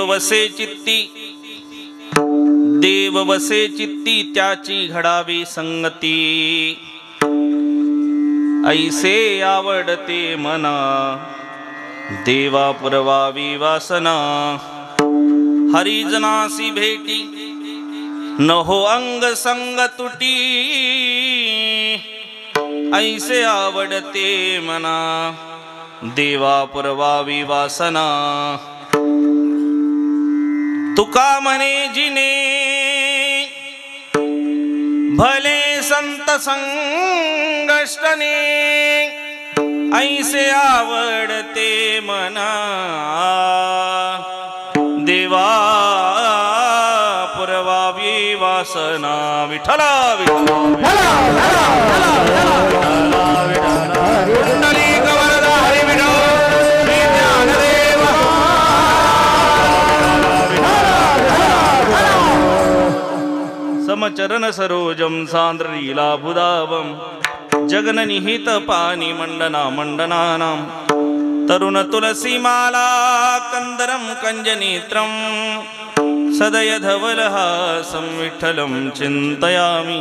वसे चित्ती, देव वसे चित्ती त्याची घडावी संगती। ऐसे आवडते मना देवा पुरवावी वासना। हरिजनासी भेटी न हो अंग संग तुटी। ऐसे आवडते मना देवा पुरवावी वासना। तुका म्हणे जिने भले संत संगष्टने। ऐसे आवडते मना देवा पुरवावी वासना। विठ्ठला विठ्ठला समचरण सरोजम सांद्रलीला बुदावम। जगननिहित पानी मंडना मंडनानां। तरुण तुलसी माला कंदरम कंजनेत्रम। सदय धवलहासं विठ्ठलं चिन्तयामि।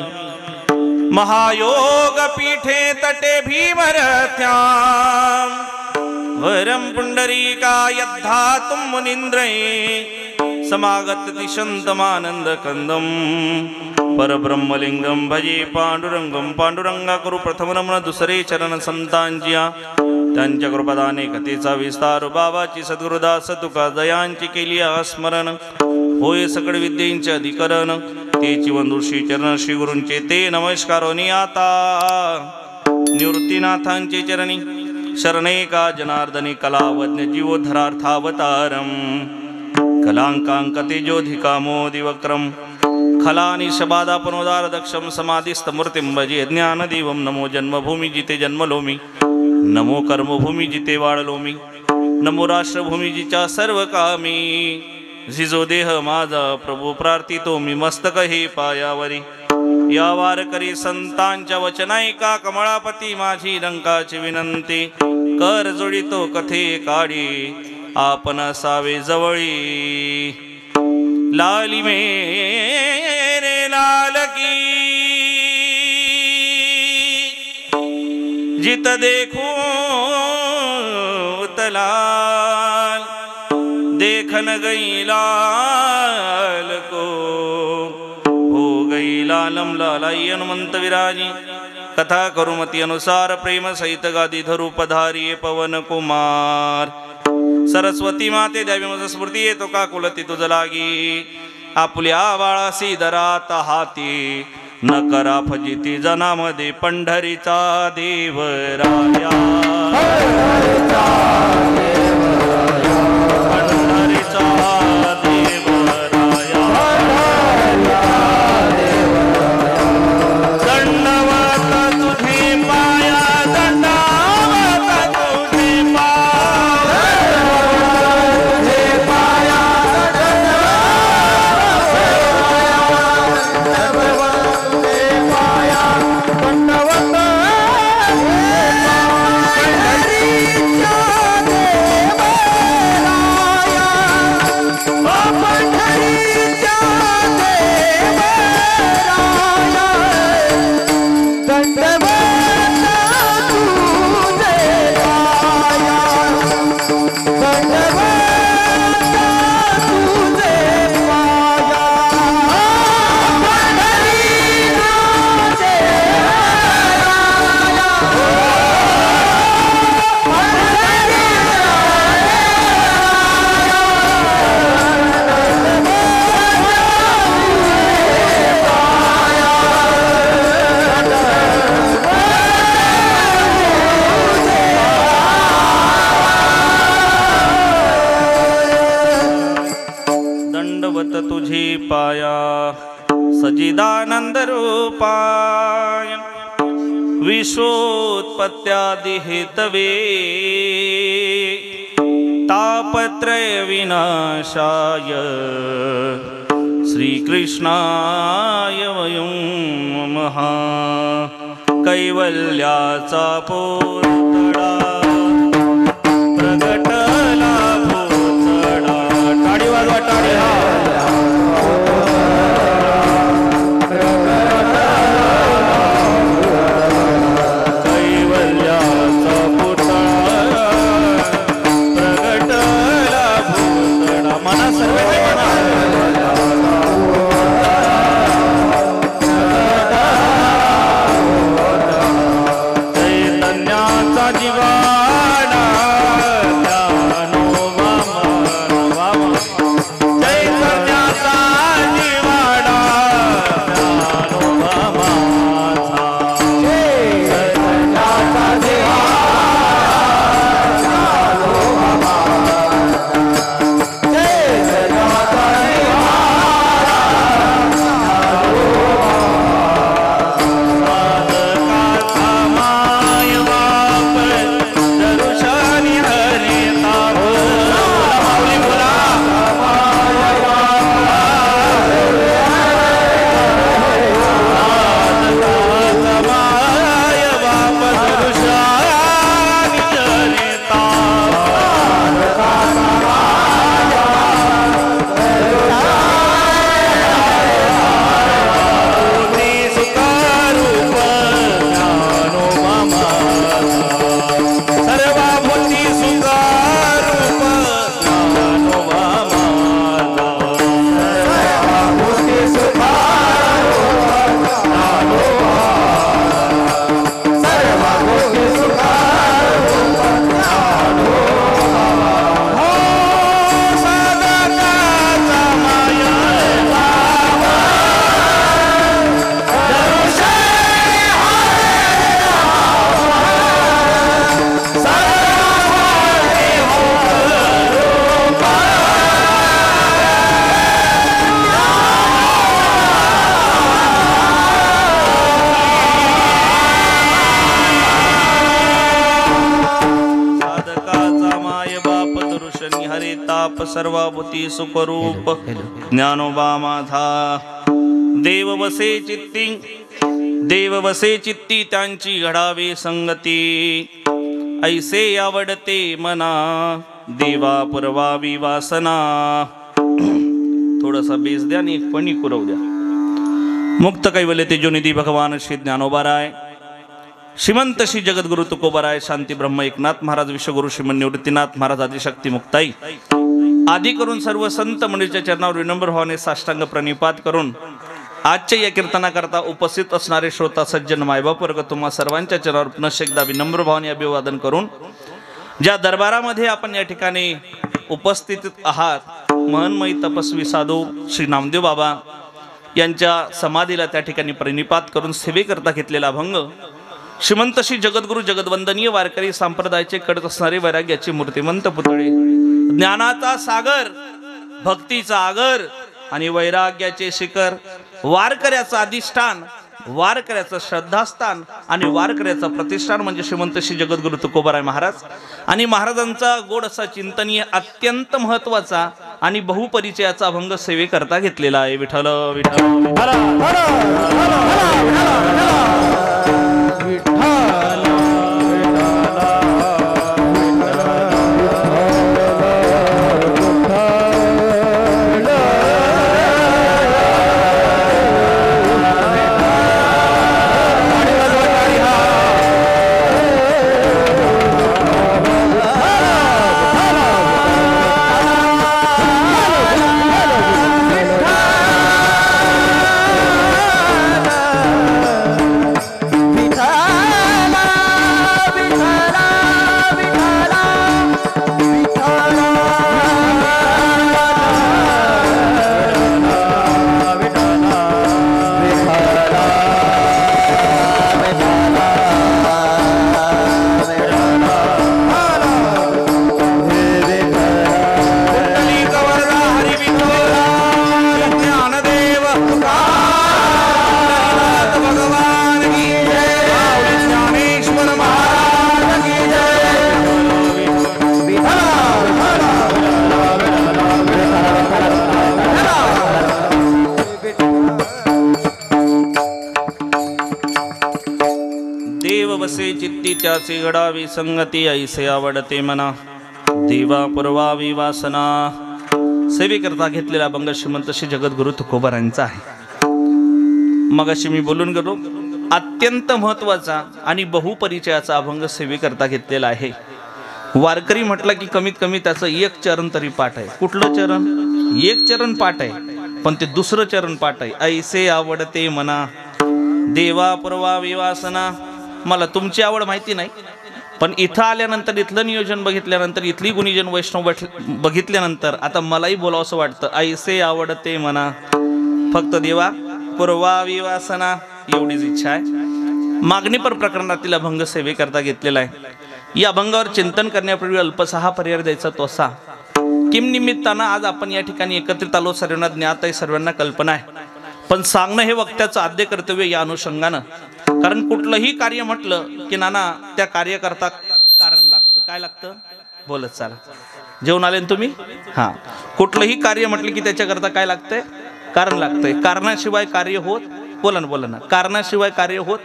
महायोग पीठे तटे भीमरथ्यां। वरं पुंडरीका यद्धातुं मुनीन्द्रये। समागत दिशन्तमानंद कंदम। परब्रह्मलिंगम भजे पांडुरंगम। पांडुरंगा करू प्रथम नमन दुसरे चरण संतांजिया। त्यांच्या कृपादाने कथेचा विस्तार। बाबाची सद्गुरुदास तुका दयांची केली स्मरण। होय सकळ विद्येचे अधिकरण। तेची वंदुषी चरण श्री गुरूंचे ते नमस्कारोनी आता। निवृत्तीनाथांचे चरणी शरणेका जनार्दनी। कलावज्ञ जीवोद्धरार्थावतारम। कलांकांक तेजोधिकामोदिवक्रम। खलानिशबादापनोदार दक्षम समाधिस्थ मूर्तिं भजे। ज्ञानदेवं नमो जन्मभूमि जिते जन्मलोमी। नमो कर्मभूमि जिते वाळलोमी। नमो राष्ट्रभूमि जिच्या सर्व कामी। झिजो देह माझा प्रभू प्रार्थितो मी। मस्तक हे पायावरी या वारकरी संतांच्या वचन ऐका। कमळापती माझी रंकाची विनंती। कर जोडितो कथे काढी आपण असावे जवळी। लाली मेरे लाल की जित देखूं तलाल। देखन गई लाल को हो गई लालम लालाई। हनुमंत विराजी कथा करुमती अनुसार। प्रेम सहित गादी धरू पधारिये पवन कुमार। सरस्वती माते द्यावी मज स्मृती येतो का कुलती तुझ लागी। आपुल्या बाळासी दरात हाती न करा फजिती जनामध्ये। पंढरीचा देवराया पंढरीचा देवराया। दंडवत तुझे पाया दंडवत तुझे पाया सजिदानंद रूपाय विश्वोत्पत्त्यादि हेतवे तापत्रय विनाशाय श्रीकृष्णाय वयं नमः। कैवल्याचा पोतडा प्रगटला भोसडा। टाळी वाजवा सर्वाभूती सुखरूप ज्ञानोबा माझा देव वसे चित्ती त्यांची घडावे संगती ऐसे आवडते मना देवा पुरवावी वासना. थोडासा बेस द्या आणि एक फणी कुरव द्या. मुक्त कैवल्य तेजोनिधी भगवान श्री ज्ञानोबाराय श्रीमंत श्री जगद्गुरु तुकोबाराय शांती ब्रह्म एकनाथ महाराज विश्वगुरु श्रीमन निवृत्तीनाथ महाराज आदिशक्ती मुक्ताई आदी करून सर्व संत मंडळीच्या चरणावर विनम्र भावाने साष्टांग प्रणिपात करून आजच्या या कीर्तनाकरता उपस्थित असणारे श्रोता सज्जन मायबाप वर्ग तुम्हा सर्वांच्या चरणावर पुनश्च एकदा विनम्र भावाने अभिवादन करून ज्या दरबारामध्ये आपण या ठिकाणी उपस्थित आहात महन्मयी तपस्वी साधू श्री नामदेव बाबा यांच्या समाधीला त्या ठिकाणी प्रणिपात करून सेवेकरता घेतलेला अभंग श्रीमंत श्री जगद्गुरु जगद्वंदनीय वारकरी संप्रदायाचे कडत असणारे वैराग्याचे मूर्तिमंत पुतळे ज्ञानाचा सागर भक्तीचा आगर आणि वैराग्याचे शिखर वारकऱ्याचं अधिष्ठान वारकऱ्याचं श्रद्धास्थान आणि वारकऱ्याचं प्रतिष्ठान म्हणजे श्रीमंत श्री जगद्गुरु तुकोबाराय महाराज आणि महाराजांचा गोड असा चिंतनीय अत्यंत महत्वाचा आणि बहुपरिचयाचा अभंग सेवेकरता घेतलेला आहे. विठ्ठल विठ्ठल त्याचे घडावी संगती ऐसे आवडते मना देवा पुरवावी वासना. सेवेकरता घेतलेला अभंग श्रीमंत श्री जगद्गुरु तुकोबारांचा आहे। मगाशी मी बोलून गेलो, अत्यंत महत्त्वाचा आणि बहुपरिचयाचा अभंग सेवेकरता घेतलेला आहे। वारकरी म्हटलं की कमीत कमी त्याचं एक चरण तरी पाठ आहे। कुठलं चरण? एक चरण पाठ आहे, पण ते दुसरं चरण पाठ आहे, ऐसे आवडते मना देवा पुरवा विवासना। मला तुमची आवड माहिती नाही, पण इथं आल्यानंतर, इथलं नियोजन बघितल्यानंतर, इथली गुणीजन वैष्णव बघितल्यानंतर आता मलाही बोलावंसं वाटतं, ऐसे आवडते मना फक्त देवा पुरवा विवासना, एवढीच इच्छा आहे। मागणीपर प्रकरणातील अभंग सेवेकरता घेतलेला आहे। या अभंगावर चिंतन करण्यापूर्वी अल्पसा हा पर्याय द्यायचा तो असा, किम निमित्तानं आज आपण या ठिकाणी एकत्रित आलो, सर्वांना ज्ञात आहे, सर्वांना कल्पना आहे, पण सांगणं हे वक्त्याचं आद्य कर्तव्य या अनुषंगानं। कारण कुठलंही कार्य म्हटलं की नाना त्या कार्यकर्ता कारण लागतं। काय लागतं? बोलत चला। जेवण आले तुम्ही? हां, कुठलंही कार्य म्हटलं की त्याच्याकरता काय लागतंय? कारण लागतंय। कारणाशिवाय कार्य होत, बोला ना, कारणाशिवाय कार्य होत।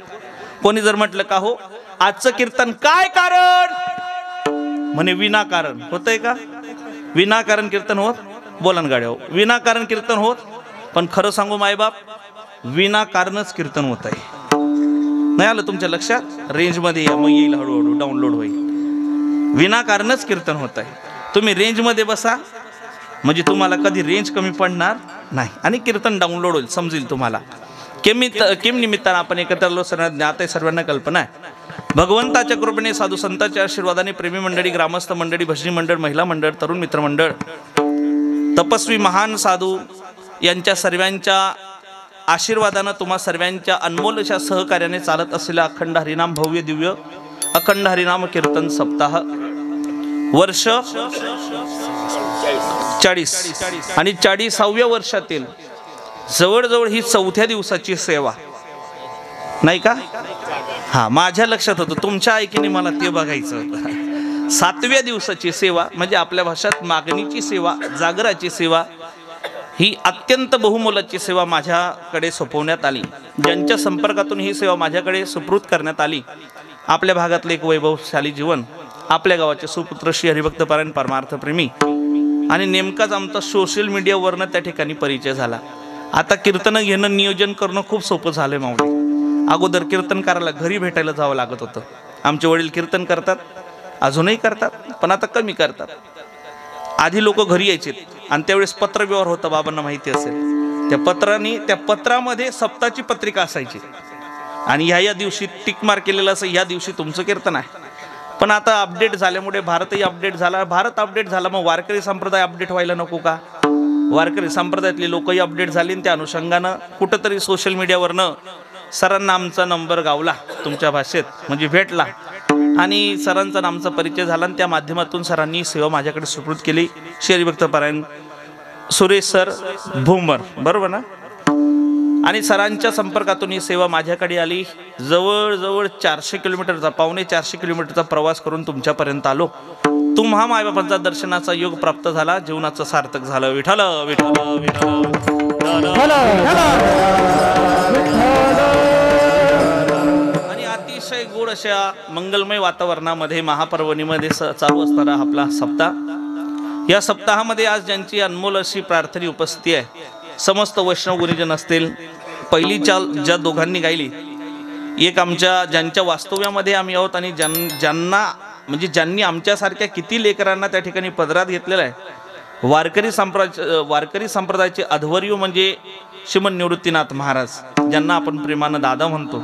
कोणी जर म्हटलं का हो आजचं कीर्तन काय कारण, म्हणे विनाकारण होतंय का? विनाकारण कीर्तन होत? बोला ना गाड्या, विनाकारण कीर्तन होत। पण खरं सांगू मायबाप, विनाकारणच कीर्तन होत आहे। नाही आलं तुमच्या लक्षात? रेंजमध्ये या, मग येईल, हळूहळू डाउनलोड होईल। विनाकारणच कीर्तन होत आहे। तुम्ही रेंजमध्ये बसा, म्हणजे तुम्हाला कधी रेंज कमी पडणार नाही आणि कीर्तन डाउनलोड होईल, समजेल तुम्हाला। किम निमित्तानं आपण एकत्र आलो, सर्वांना ज्ञात आहे, सर्वांना कल्पना आहे। भगवंताच्या कृपेने, साधू संतांच्या आशीर्वादाने, प्रेमी मंडळी, ग्रामस्थ मंडळी, भजनी मंडळ, महिला मंडळ, तरुण मित्र मंडळ, तपस्वी महान साधू यांच्या सर्वांच्या आशीर्वादानं, तुम्हा सर्वांच्या अनमोल अशा सहकार्याने चालत असलेला अखंड हरिनाम भव्य दिव्य अखंड हरिनाम कीर्तन सप्ताह वर्ष 40 आणि 40व्या वर्षातील जवळजवळ ही 4थ्या दिवसाची सेवा नाही का? हा, माझ्या लक्षात होतं, तुमच्या ऐकीने मला ते बघायचं होतं। 7व्या दिवसाची सेवा म्हणजे आपल्या भाषेत मागणीची सेवा, जागराची सेवा, ही अत्यंत बहुमोलाची सेवा माझ्याकडे सोपवण्यात आली। ज्यांच्या संपर्कातून ही सेवा माझ्याकडे सुपूर्द करण्यात आली, आपल्या भागातले एक वैभवशाली जीवन, आपल्या गावाचे सुपुत्र श्री हरिभक्तपरायण परमार्थप्रेमी, आणि नेमकाच आमचा सोशल मीडियावरनं त्या ठिकाणी परिचय झाला। आता कीर्तन घेणं, नियोजन करणं खूप सोपं झालंय माऊली। अगोदर कीर्तनकाराला घरी भेटायला जावं लागत होतं। आमचे वडील कीर्तन करतात, अजूनही करतात, पण आता कमी करतात। आधी लोक घरी यायचे आणि त्यावेळेस पत्रव्यवहार होता, बाबांना माहिती असेल। त्या पत्रामध्ये सप्ताची पत्रिका असायची आणि ह्या दिवशी टिक मार्क केलेलं असं, ह्या दिवशी तुमचं कीर्तन आहे। पण आता अपडेट झाल्यामुळे भारतही अपडेट झाला, भारत अपडेट झाला, मग वारकरी संप्रदाय अपडेट व्हायला नको का? वारकरी संप्रदायातले लोकही अपडेट झाले, त्या अनुषंगानं कुठंतरी सोशल मीडियावरनं सरांना आमचा नंबर गावला तुमच्या भाषेत, म्हणजे भेटला, आणि सरांचा आमचा परिचय झाला, आणि त्या माध्यमातून सरांनी सेवा माझ्याकडे सुपूर्द केली। श्री हरिभक्तपरायण सुरेश सर भूमर, बरोबर ना? आणि सरांच्या संपर्कातून ही सेवा माझ्याकडे आली। जवळजवळ 400 किलोमीटरचा, 450 किलोमीटरचा प्रवास करून तुमच्यापर्यंत आलो। तुम्हा मायबापांचा दर्शनाचा योग प्राप्त झाला, जीवनाचं सार्थक झालं। विठ्ठल विठ्ठल विठ्ठल। आणि अतिशय गोड अशा मंगलमय वातावरणामध्ये, महापर्वणीमध्ये चालू असणारा आपला सप्ताह, या सप्ताहामध्ये आज ज्यांची अनमोल अशी प्रार्थनी उपस्थिती आहे, समस्त वैष्णव गुरुजन असतील। पहिली चाल ज्या दोघांनी गायली, एक आमच्या ज्यांच्या वास्तव्यामध्ये आम्ही आहोत आणि ज्यांनी आमच्यासारख्या किती लेकरांना त्या ठिकाणी पदरात घेतलेला आहे, वारकरी संप्रदायाचे अध्वर्यू म्हणजे श्रीमंत निवृत्तीनाथ महाराज, ज्यांना आपण प्रेमानं दादा म्हणतो,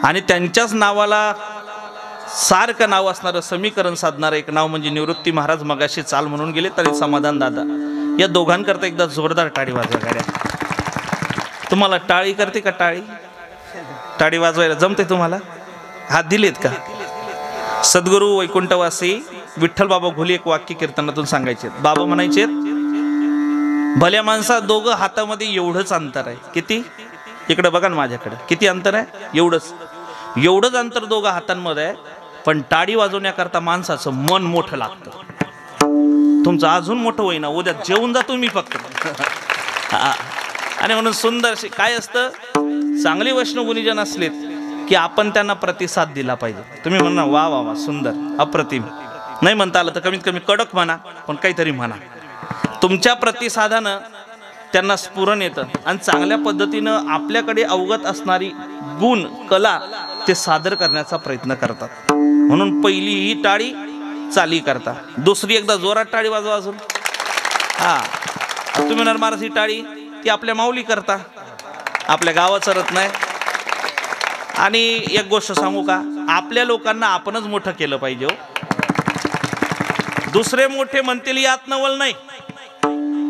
आणि त्यांच्याच नावाला सारखं नाव असणारं, समीकरण साधणारं एक नाव म्हणजे निवृत्ती महाराज मगाशी चाल म्हणून गेले, तरी समाधान दादा। या दोघांकरता एकदा जोरदार टाळी वाजवा गाड्या। तुम्हाला टाळी करते का? टाळी वाजवायला जमते तुम्हाला? हात दिलेत का? सद्गुरू वैकुंठवासी विठ्ठल बाबा घोली एक वाक्य कीर्तनातून सांगायचे। बाबा म्हणायचे, भल्या माणसा दोघं हातामध्ये एवढंच अंतर आहे। किती? इकडे बघा ना माझ्याकडे, किती अंतर आहे? एवढंच अंतर दोघं हातांमध्ये आहे, पण टाळी वाजवण्याकरता माणसाचं मन मोठं लागतं। तुमचं अजून मोठं होईना, उद्या जेवून जा तुम्ही फक्त। आणि म्हणून सुंदर काय असतं, चांगले वैष्णव गुणीजन असलेत की आपण त्यांना प्रतिसाद दिला पाहिजे। तुम्ही म्हणा वा वा वा सुंदर, अप्रतिम, नाही म्हणता आलं तर कमीत कमी कडक म्हणा, पण काहीतरी म्हणा। तुमच्या प्रतिसादानं त्यांना स्फुरण येतं आणि चांगल्या पद्धतीनं आपल्याकडे अवगत असणारी गुण कला ते सादर करण्याचा प्रयत्न करतात. म्हणून पहिली ही टाळी चाली करता, दुसरी एकदा जोरात टाळी वाजवा अजून. तुम्ही नरमारस ही टाळी ती आपल्या माऊली करता, आपल्या गावाचं रत्न आहे. आणि एक गोष्ट सांगू का, आपल्या लोकांना आपणच मोठं केलं पाहिजे. दुसरे मोठे म्हणतील यात नवल नाही.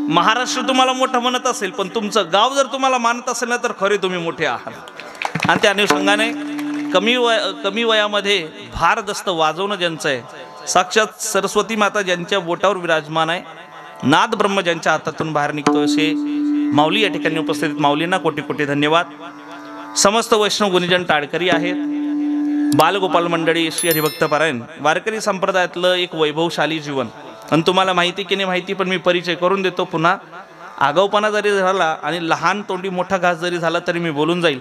महाराष्ट्र तुम्हाला मोठं म्हणत असेल, पण तुमचं गाव जर तुम्हाला मानत असेल ना तर खरे तुम्ही मोठे आहात. आणि त्या अनुषंगाने कमी वयामध्ये भारदस्त वाजवणं ज्यांचं आहे, साक्षात सरस्वती माता ज्यांच्या बोटावर विराजमान आहे, नाद ब्रह्म ज्यांच्या हातातून बाहेर निघतो, असे माऊली या ठिकाणी उपस्थित माऊलींना कोटी कोटी धन्यवाद. समस्त वैष्णव गुणीजन टाळकरी आहेत, बालगोपाल मंडळी, श्री हरिभक्त पारायण वारकरी संप्रदायातलं एक वैभवशाली जीवन. आणि तुम्हाला माहिती की नाही माहिती, पण मी परिचय करून देतो पुन्हा. आगाऊपणा जरी झाला आणि लहान तोंडी मोठा घास जरी झाला तरी मी बोलून जाईल.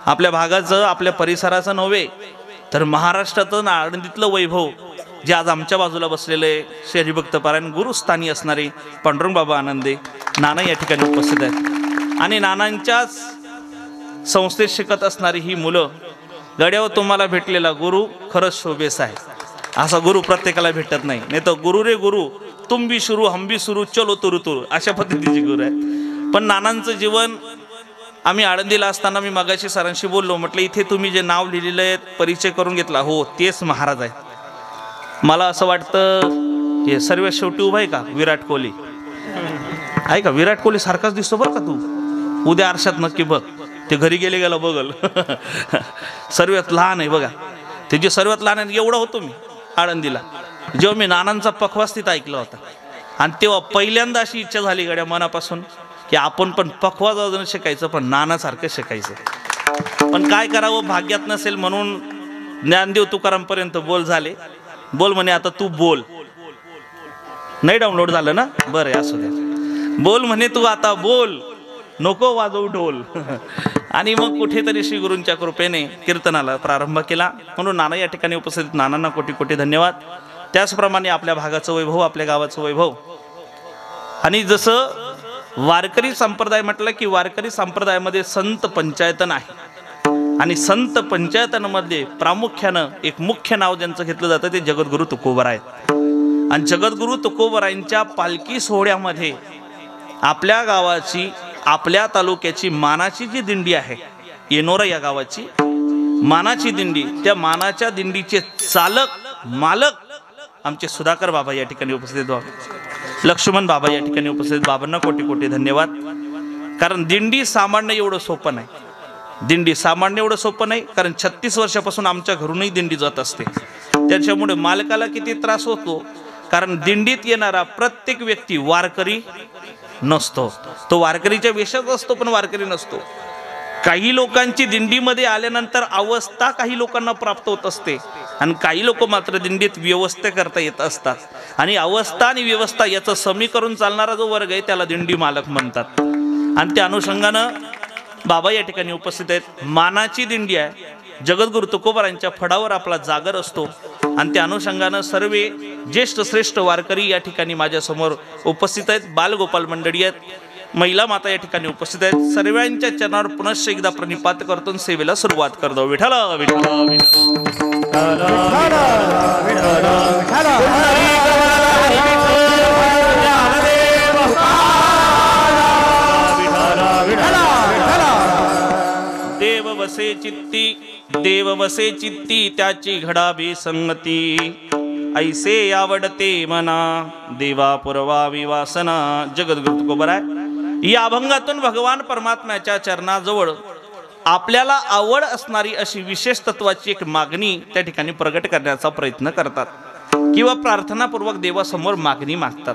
आपल्या भागाचं, आपल्या परिसराचं नव्हे तर महाराष्ट्राचं आळंदीतलं वैभव जे आज आमच्या बाजूला बसलेले श्री हरिभक्त पारायण गुरुस्थानी असणारे पांडुरंग बाबा आनंदे नाना या ठिकाणी उपस्थित आहेत. आणि नानांच्याच संस्थेत शिकत असणारी ही मुलं. गड्यावर तुम्हाला भेटलेला गुरु खरंच शोभेस आहे. असा गुरु प्रत्येकाला भेटत नाही. नाही तर गुरु रे गुरु, तुम भी शुरू हम भी सुरू, चलो तुरु तुरु, अशा पद्धतीचे गुरु आहेत. पण नानांचं जीवन आम्ही आळंदीला असताना मी मगाशी सरांशी बोललो, म्हटलं इथे तुम्ही जे नाव लिहिलेलं आहे परिचय करून घेतला, हो तेच महाराज आहेत. मला असं वाटतं हे सर्वात शेवटी उभा आहे का विराट कोहली आहे का? विराट कोहली सारखाच दिसतो बरं का तू. उद्या आरशात नक्की बघ, ते घरी गेला बघल. सर्वात लहान आहे बघा, ते जे सर्वात लहान आहे एवढा होतो मी आळंदीला जेव्हा मी नानांचा पखवाज तिथं ऐकला होता. आणि तेव्हा पहिल्यांदा अशी इच्छा झाली गड्या मनापासून की आपण पण पखवाज वाजवणं शिकायचं, पण नानासारखं शिकायचं. पण काय करावं, भाग्यात नसेल. म्हणून ज्ञानदेव तुकारामपर्यंत बोल झाले. बोल म्हणे आता तू बोल. नाही डाउनलोड झालं ना, बरं असू द्या. बोल म्हणे तू आता बोल, नको वाजवू ढोल. आणि मग कुठेतरी श्री गुरूंच्या कृपेने कीर्तनाला प्रारंभ केला. म्हणून नाना या ठिकाणी उपस्थित नानांना कोटी कोटी धन्यवाद. त्याचप्रमाणे आपल्या भागाचं वैभव, आपल्या गावाचं वैभव. आणि जसं वारकरी संप्रदाय म्हटलं की वारकरी संप्रदायामध्ये संत पंचायतन आहे. आणि संत पंचायतनमध्ये प्रामुख्यानं एक मुख्य नाव ज्यांचं घेतलं जातं ते जगद्गुरु तुकोबराय. आणि जगद्गुरु तुकोबरायांच्या पालखी सोहळ्यामध्ये आपल्या गावाची, आपल्या तालुक्याची मानाची जी दिंडी आहे, येनोरा या गावाची मानाची दिंडी, त्या मानाच्या दिंडीचे चालक मालक आमचे सुधाकर बाबा या ठिकाणी उपस्थित, लक्ष्मण बाबा या ठिकाणी उपस्थित. बाबांना कोटी कोटी धन्यवाद. कारण दिंडी सामान्य एवढं सोपं नाही. दिंडी सामान्य एवढं सोपं नाही, कारण 36 वर्षापासून आमच्या घरूनही दिंडी जात असते. त्याच्यामुळे मालकाला किती त्रास होतो, कारण दिंडीत येणारा प्रत्येक व्यक्ती वारकरी नसतो. तो वारकरीच्या वेशात असतो पण वारकरी नसतो. काही लोकांची दिंडीमध्ये आल्यानंतर अवस्था काही लोकांना प्राप्त होत असते आणि काही लोक मात्र दिंडीत व्यवस्था करता येत असतात. आणि अवस्था आणि व्यवस्था याचं समीकरण चालणारा जो वर्ग आहे त्याला दिंडी मालक म्हणतात. आणि त्या अनुषंगानं बाबा या ठिकाणी उपस्थित आहेत. मानाची दिंडी आहे. जगद्गुरु तुकोबारांच्या फडावर आपला जागर असतो. आणि त्या अनुषंगानं सर्व ज्येष्ठ श्रेष्ठ वारकरी या ठिकाणी माझ्यासमोर उपस्थित आहेत. बालगोपाल मंडळी आहेत, महिला माता या ठिकाणी उपस्थित आहेत. सर्वांच्या चरणावर पुनश्च एकदा प्रणिपात करतो, सेवेला सुरुवात करतो. विठ्ठल विठ्ठल देव वसे चित्ती, देव वसे चित्ती त्याची घडावी संगती. ऐसे आवडते मना देवा पुरवावी वासना. जगद्गुरु तुकोबराय या अभंगातून भगवान परमात्म्याच्या चरणाजवळ आपल्याला आवड असणारी अशी विशेष तत्वाची एक मागणी त्या ठिकाणी प्रगट करण्याचा प्रयत्न करतात किंवा प्रार्थनापूर्वक देवासमोर मागणी मागतात.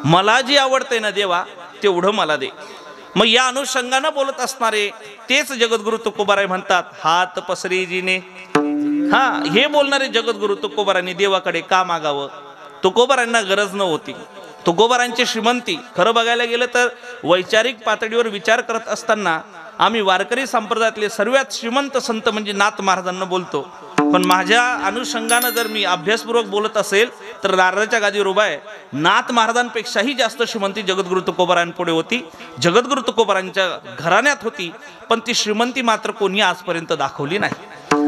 मला जी आवडते ना देवा तेवढं मला दे. मग या अनुषंगानं बोलत असणारे तेच जगद्गुरु तुकोबाराय म्हणतात, हात पसरी जिने. हे बोलणारे जगद्गुरु तुकोबारांनी देवाकडे का मागावं? तुकोबारांना गरज नव्हती. तुकोबारांची श्रीमंती खरं बघायला गेलं तर वैचारिक पातळीवर विचार करत असताना आम्ही वारकरी संप्रदायातले सर्वात श्रीमंत संत म्हणजे नाथ महाराजांना बोलतो, पण माझ्या अनुषंगानं जर मी अभ्यासपूर्वक बोलत असेल तर नारदाच्या गादीवर उभा आहे नाथ महाराजांपेक्षाही जास्त श्रीमंती जगद्गुरु तुकोबारायांपुढे होती, जगद्गुरु तुकोबारायांच्या घराण्यात होती, पण ती श्रीमंती मात्र कोणी आजपर्यंत दाखवली नाही।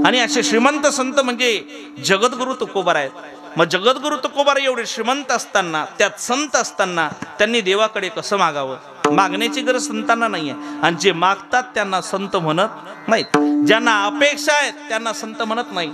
आणि असे श्रीमंत संत म्हणजे जगद्गुरु तुकोबार आहेत। मग जगद्गुरु तुकोबार एवढे श्रीमंत असताना, त्यात संत असताना त्यांनी देवाकडे कसं मागावं? मागण्याची गरज संतांना नाही आहे, आणि जे मागतात त्यांना संत म्हणत नाहीत, ज्यांना अपेक्षा आहेत त्यांना संत म्हणत नाही।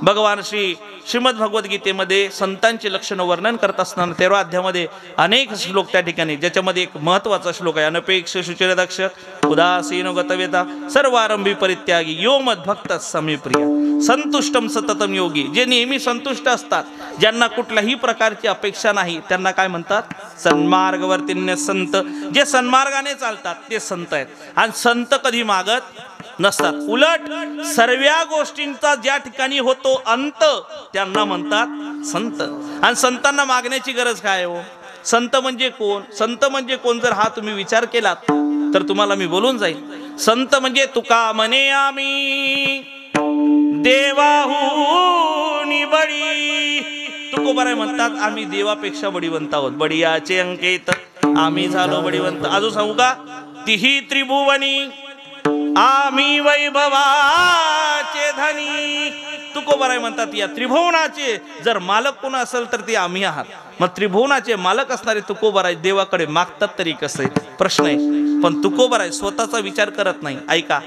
भगवान श्रीमद भगवद्गीतेमध्ये संतांचे लक्षण वर्णन करत असताना 13व्या अध्यायामध्ये अनेक श्लोक त्या ठिकाणी, ज्याच्यामध्ये एक महत्त्वाचा श्लोक आहे, अनपेक्ष शुचिरदक्ष उदासीनो गतवेदा सर्वारंभी परित्यागी यो मद्भक्त समे प्रिय संतुष्टम सततम योगी। जे नेहमी संतुष्ट असतात, ज्यांना कुठल्याही प्रकारची अपेक्षा नाही, त्यांना काय म्हणतात? सन्मार्गवर्तीन्य संत। जे सन्मार्गाने चालतात ते संत आहेत, आणि संत कधी मागत नसतात, उलट सर्व गोष्टींचा ज्या ठिकाणी होतो अंत त्यांना म्हणतात संत। आणि संतांना मागण्याची गरज काय हो? संत म्हणजे कोण? संत म्हणजे कोण जर हा तुम्ही विचार केलात तर तुम्हाला मी बोलून जाईल। संत म्हणजे तुका म्हणे आम्ही देवाहूनी बळी। तुकोबाराय म्हणतात आम्ही देवापेक्षा बळीवंत आहोत, बळीयाचे अंकेत आम्ही झालो बळीवंत। अजून सांगू का? तिही त्रिभुवनी आम्ही वैभवाचे धनी। तुकोबाराय म्हणतात या त्रिभुवनाचे जर मालक कोण असेल तर ते आम्ही आहात। मग त्रिभुवनाचे मालक असणारे तुकोबाराय देवाकडे मागतात तरी कसे? प्रश्न आहे। पण तुकोबाराय स्वतःचा विचार करत नाही। ऐका,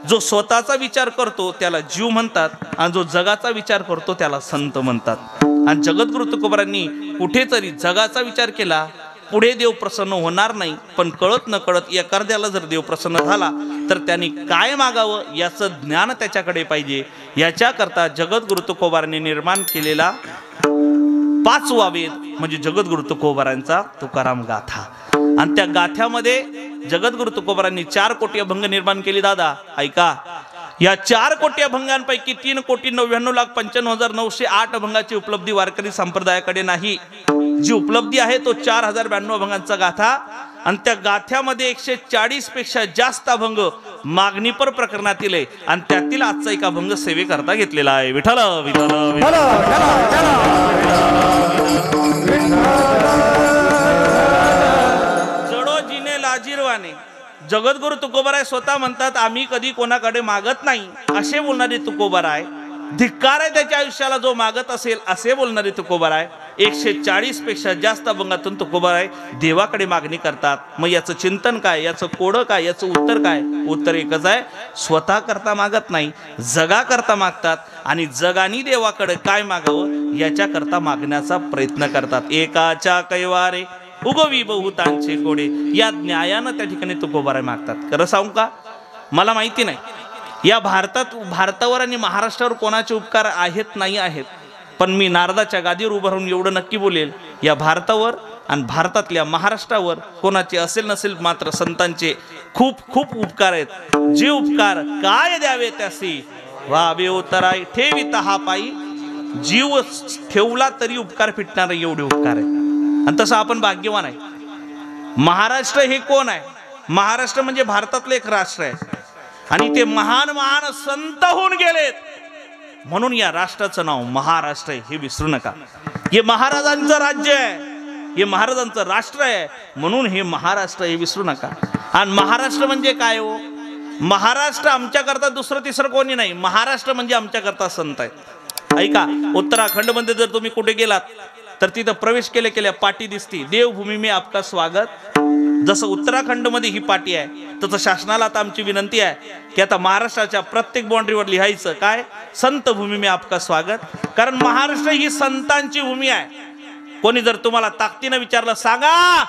जो स्वतःचा विचार करतो त्याला जीव म्हणतात, आणि जो जगाचा विचार करतो त्याला संत म्हणतात। आणि जगद्गुरु तुकोबारायांनी कुठेतरी जगाचा विचार केला, पुढे देव प्रसन्न होणार नाही, पण कळत न कळत एखाद्याला जर देव प्रसन्न झाला तर त्यांनी काय मागावं याचं ज्ञान त्याच्याकडे पाहिजे। याच्याकरता जगद्गुरु तुकोबारांनी निर्माण केलेला 5वा वेद म्हणजे जगद्गुरु तुकोबारांचा तुकाराम गाथा। आणि त्या गाथ्यामध्ये जगद्गुरु तुकोबारांनी 4 कोटी अभंग निर्माण केली। दादा ऐका, या 4 कोटी अभंगांपैकी 3,99,95,908 अभंगाची उपलब्धी वारकरी संप्रदायाकडे नाही। जी उपलब्धी आहे तो 4092 अभंगांचा गाथा, आणि त्या गाथ्यामध्ये 140 पेक्षा जास्त अभंग मागणीपर प्रकरणातील आहे, आणि त्यातील आजचा एक अभंग सेवेकरता घेतलेला आहे। विठ्ठल विठ्ठल जडो जिने लाजीरवाने। जगद्गुरु तुकोबाराय स्वतः म्हणतात आम्ही कधी कोणाकडे मागत नाही असे बोलणारे तुकोबाराय। धिक्कार आहे त्याच्या आयुष्याला जो मागत असेल असे बोलणारे तुकोबाराय। 140 पेक्षा जास्त अभंगातून तुकोबाराय देवाकडे मागणी करतात। मग याचं चिंतन काय? याचं कोडं काय? याचं उत्तर काय? उत्तर एकच आहे, स्वतः करता मागत नाही, जगा करता मागतात, आणि जगानी देवाकडे काय मागावं याच्याकरता मागण्याचा प्रयत्न करतात। एकाच्या कैवारे उगवी बहुतांचे कोडे, या न्यायानं त्या ठिकाणी तुकोबाराय मागतात। खरं सांगू का, मला माहिती नाही या भारतावर आणि महाराष्ट्रावर कोणाचे उपकार आहेत नाही आहेत, पण मी नारदाच्या गादीवर उभं राहून एवढं नक्की बोलेल, या भारतावर आणि भारतातल्या महाराष्ट्रावर कोणाचे असेल नसेल, मात्र संतांचे खूप खूप उपकार आहेत। जे उपकार काय द्यावे त्यासी व्हावे उतराय ठेविता हा पायी, जीव ठेवला तरी उपकार फिटणार एवढे उपकार आहेत। आणि तसं आपण भाग्यवान आहे। महाराष्ट्र हे कोण आहे? महाराष्ट्र म्हणजे भारतातलं एक राष्ट्र आहे, आणि ते महान महान संत होऊन गेलेत, म्हणून या राष्ट्राचं नाव महाराष्ट्र आहे, हे विसरू नका। हे महाराजांचं राज्य आहे, हे महाराजांचं राष्ट्र आहे, म्हणून हे महाराष्ट्र हे विसरू नका। आणि महाराष्ट्र म्हणजे काय हो? महाराष्ट्र आमच्याकरता दुसरं तिसरं कोणी नाही, महाराष्ट्र म्हणजे आमच्याकरता संत आहेत। ऐका, उत्तराखंड मध्ये जर तुम्ही कुठे गेलात तर तिथं प्रवेश केल्या केल्या पाटी दिसती, देवभूमी में आपका स्वागत। जसं उत्तराखंड मध्ये ही पाटी आहे, तसं शासनाला आता आमची विनंती आहे की आता महाराष्ट्राच्या प्रत्येक बाउंड्रीवर लिहायचं काय? संत भूमी में आपका स्वागत। कारण महाराष्ट्र ही संतांची भूमी आहे। कोणी जर तुम्हाला ताकदीने विचारलं सांगा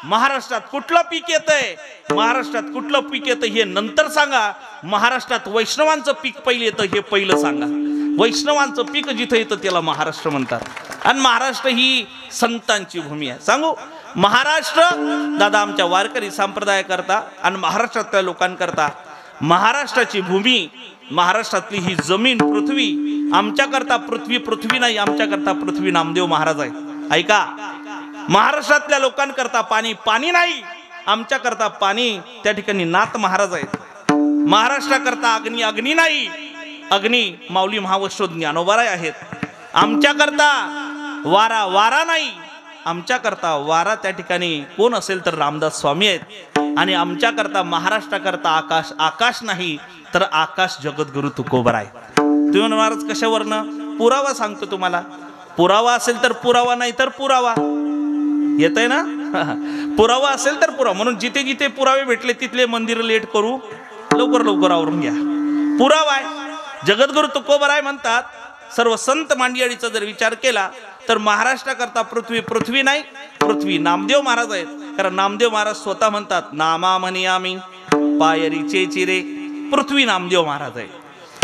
महाराष्ट्रात कुठलं पीक येतंय, महाराष्ट्रात कुठलं पीक येतं हे नंतर सांगा, महाराष्ट्रात वैष्णवांचं पीक पहिलं येतं हे पहिलं सांगा। वैष्णवांचं पीक जिथं येतं त्याला महाराष्ट्र म्हणतात, आणि महाराष्ट्र ही संतांची भूमी आहे। सांगू, महाराष्ट्र दादा आमच्या वारकरी संप्रदायाकरता आणि महाराष्ट्रातल्या लोकांकरता महाराष्ट्राची भूमी, महाराष्ट्रातली ही जमीन पृथ्वी आमच्याकरता पृथ्वी नाही, आमच्याकरता पृथ्वी नामदेव महाराज आहे। ऐका, महाराष्ट्रातल्या लोकांकरता पाणी नाही, आमच्याकरता पाणी त्या ठिकाणी नाथ महाराज आहेत। महाराष्ट्राकरता अग्नी अग्नी नाही, अग्नी माऊली महावैष्णव ज्ञानोबाराय आहेत. आमच्याकरता वारा वारा नाही, आमच्याकरता वारा त्या ठिकाणी कोण असेल तर रामदास स्वामी आहेत. आणि आमच्याकरता महाराष्ट्राकरता आकाश आकाश नाही तर आकाश जगद्गुरु तुकोबराय. तुम्ही महाराज कशावरनं? पुरावा सांगतो तुम्हाला. पुरावा असेल तर पुरावा, नाही तर पुरावा. येत आहे ना? पुरावा असेल तर पुरावा. म्हणून जिथे जिथे पुरावे भेटले तिथले मंदिर लेट करू, लवकर लवकर आवरून घ्या. पुरावा आहे. जगद्गुरु तुकोबराय म्हणतात, सर्व संत मांडियाळीचा जर विचार केला तर महाराष्ट्राकरता पृथ्वी पृथ्वी नाही, पृथ्वी नामदेव महाराज आहेत. कारण नामदेव महाराज स्वतः म्हणतात, नामा म्हणी आम्ही पायरीचे चिरे, पृथ्वी नामदेव महाराज आहे.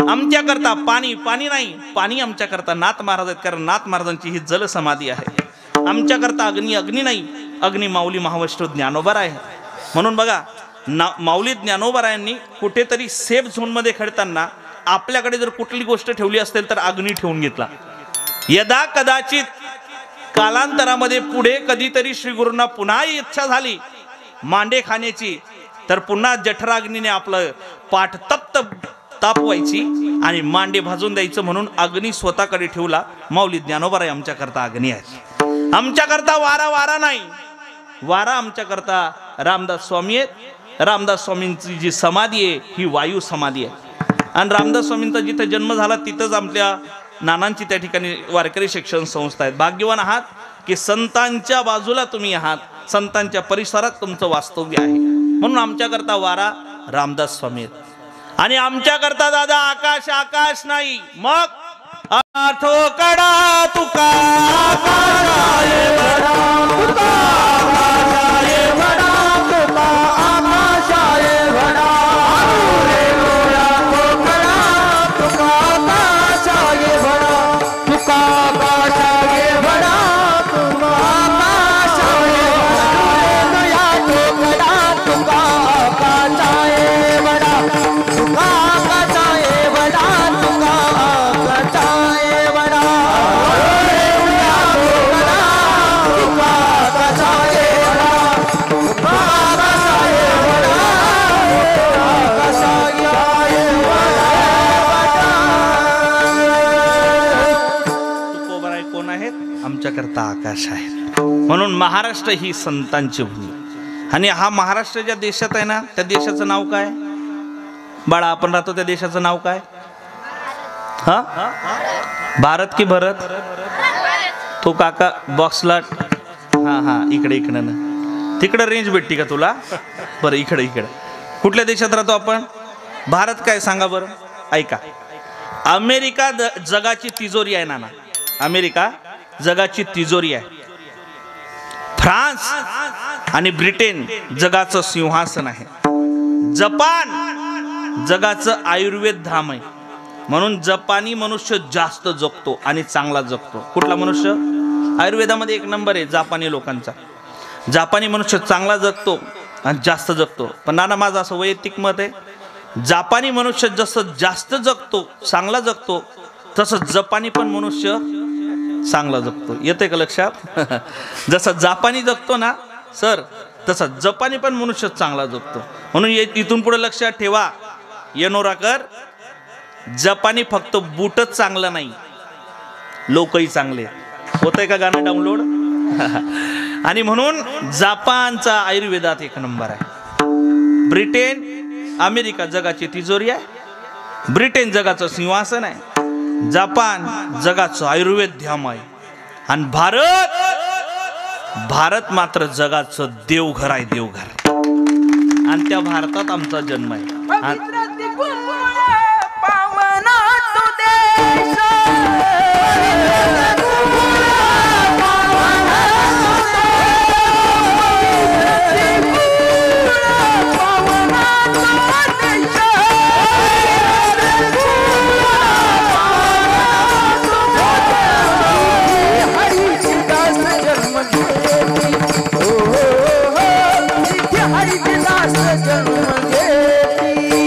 आमच्याकरता पाणी पाणी नाही, पाणी आमच्याकरता नाथ महाराज आहेत. कारण नाथ महाराजांची ही जल समाधी आहे. आमच्याकरता अग्नी अग्नी नाही, अग्नी माऊली महावैष्णव ज्ञानोबाराय आहे. म्हणून बघा, माऊली ज्ञानोबारायांनी कुठेतरी सेफ झोनमध्ये खेळताना आपल्याकडे जर कुठली गोष्ट ठेवली असेल तर अग्नी ठेवून घेतला. यदा कदाचित कालांतरामध्ये पुढे कधीतरी श्री गुरूंना पुन्हा इच्छा झाली मांडे खाण्याची, तर पुन्हा जठराग्नीने आपलं पाठ तप्त तापवायची आणि मांडे भाजून द्यायचं. म्हणून अग्नी स्वतःकडे ठेवला. माऊली ज्ञानोबाराय आमच्याकरता अग्नी आहे. आमच्याकरता वारा वारा नाही, वारा आमच्याकरता रामदास स्वामी आहेत. रामदास स्वामींची जी समाधी आहे ही वायू समाधी आहे. आणि रामदास स्वामींचा जिथे जन्म झाला तिथंच आपल्या नानांची त्या ठिकाणी वारकरी शिक्षण संस्था आहेत. भाग्यवान आहात की संतांच्या बाजूला तुम्ही आहात, संतांच्या परिसरात तुमचं वास्तव्य आहे. म्हणून आमच्याकरता वारा रामदास स्वामी आहेत. आणि आमच्याकरता दादा आकाश आकाश नाही, मग आठोकडा तुका आकाशाये बडा, तुका आकाशाये बडा, तुका आकाशाये बडा, रे लोया ठोकडा तुका आकाशाये बडा, तुका आकाशाये बडा, तुका आकाशाये बडा, लोया ठोकडा तुका आकाशाये बडा, तुका आकाशाये बडा, तुका आकाशाये बडा, रे लोया ठोकडा तुका आकाशाये बडा, तुका आकाशाये बडा, आकाशाये बडा. तुकोबराय कोण आहेत? आमच्याकरता आकाश आहे. म्हणून महाराष्ट्र ही संतांची भूमी. आणि हा महाराष्ट्र ज्या देशात आहे ना, त्या देशाचं नाव काय बाळा? आपण राहतो त्या देशाचं नाव काय? हा, भारत की भरत? तो काका बॉक्सला, हा हा इकडे इकडे ना, तिकडे रेंज भेटती का तुला? बरं इकडे इकडे. कुठल्या देशात राहतो आपण? भारत काय सांगा बरं? ऐका, अमेरिका जगाची तिजोरी आहे नाना. अमेरिका जगाची तिजोरी आहे. फ्रान्स आणि ब्रिटन जगाचं सिंहासन आहे. जपान जगाचं आयुर्वेद धाम आहे. म्हणून जपानी मनुष्य जास्त जगतो आणि चांगला जगतो. कुठला मनुष्य? आयुर्वेदामध्ये 1 नंबर आहे जपानी लोकांचा. जपानी मनुष्य चांगला जगतो आणि जास्त जगतो. पण नाना माझं असं वैयक्तिक मत आहे, जपानी मनुष्य जसं जास्त जगतो चांगला जगतो तसं जपानी पण मनुष्य चांगला जगतो. येते का लक्षात? जसं जपानी जगतो ना सर, तसा जपानी पण मनुष्य चांगला जगतो. म्हणून इथून पुढे लक्षात ठेवा येनोराकर, जपानी फक्त बूटच चांगलं नाही, लोकही चांगले. होतंय का गाणं डाउनलोड? आणि म्हणून जपानचा आयुर्वेदात 1 नंबर आहे. ब्रिटन अमेरिका जगाची तिजोरी आहे. ब्रिटन जगाचं सिंहासन आहे. जपान जगाचं आयुर्वेद धाम आहे. आणि भारत मात्र जगाचं देवघर आहे, देवघर. आणि त्या भारतात आमचा जन्म आहे. हरिदास जन्म घेती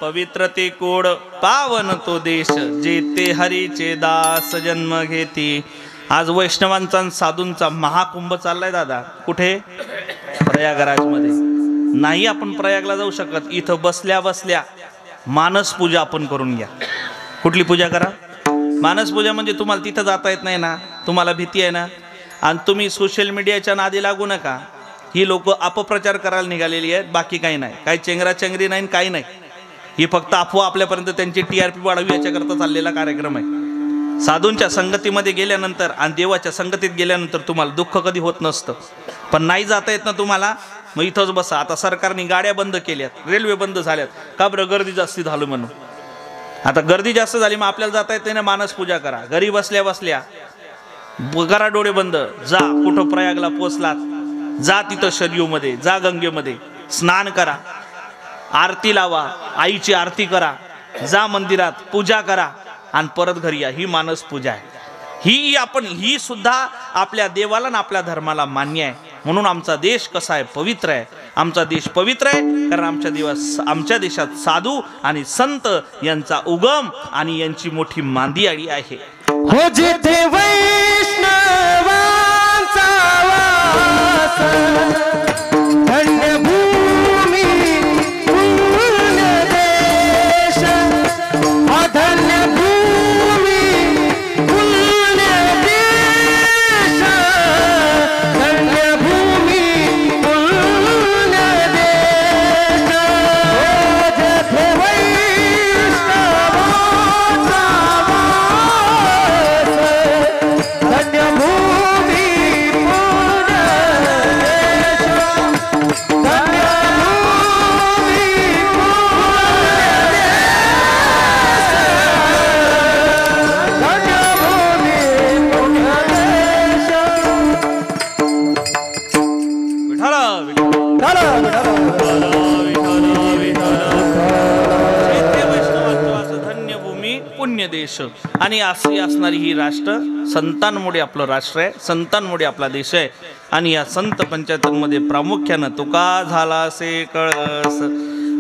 पवित्र ते कोड, पावन तो देश जेते हरीचे दास जन्म घेती. आज वैष्णवांचा आणि साधूंचा महाकुंभ चाललाय दादा. कुठे? प्रयागराजमध्ये. नाही आपण प्रयागला जाऊ शकत. इथं बसल्या बसल्या मानस पूजा आपण करून घ्या. कुठली पूजा करा? मानस पूजा. म्हणजे तुम्हाला तिथं जाता येत नाही ना, तुम्हाला भीती आहे ना, आणि तुम्ही सोशल मीडियाच्या नादी लागू नका. ही लोक अपप्रचार करायला निघालेली आहेत, बाकी काही नाही. काही चेंगराचेंगरी नाही, काही नाही. ही फक्त अफवा आपल्यापर्यंत त्यांची TRP वाढवी याच्याकरता चाललेला कार्यक्रम आहे. साधूंच्या संगतीमध्ये गेल्यानंतर आणि देवाच्या संगतीत गेल्यानंतर तुम्हाला दुःख कधी होत नसतं. पण नाही जाता येत ना तुम्हाला, मग इथंच बसा. आता सरकारने गाड्या बंद केल्यात, रेल्वे बंद झाल्यात. का बरं? गर्दी जास्ती झालं म्हणून. आता गर्दी जास्त झाली, मग आपल्याला जाता येत नाही ना, मानस पूजा करा. घरी बसल्या बसल्या करा डोळे बंद. जा कुठं प्रयागला पोचलात, जा तिथं शरयूमध्ये, जा गंगेमध्ये स्नान करा, आरती लावा, आईची आरती करा, जा मंदिरात पूजा करा आणि परत घरी या. ही मानस पूजा आहे. ही सुद्धा आपल्या देवाला आणि आपल्या धर्माला मान्य आहे. म्हणून आमचा देश कसा आहे? पवित्र आहे. आमचा देश पवित्र आहे कारण आमच्या देशात साधू आणि संत यांचा उगम आणि यांची मोठी मांदियाळी आहे. हो जिथे वैष्णवांचा वास, धन्यभूमी पुण्य देश, धन्यभूमी पुण्य देश, धन्यभूमी पुण्य देश. हो जिथे वैष्णवांचा वास, धन्यभूमी पुण्य देश, धन्यभूमी पुण्य देश, विठ्ठल धन्यभूमी पुण्य देश. आणि अशी असणारी ही राष्ट्र संतांमुळे आपलं राष्ट्र आहे, संतांमुळे आपला देश आहे. आणि या संत पंचायतांमध्ये प्रामुख्यानं तुका झाला से कळस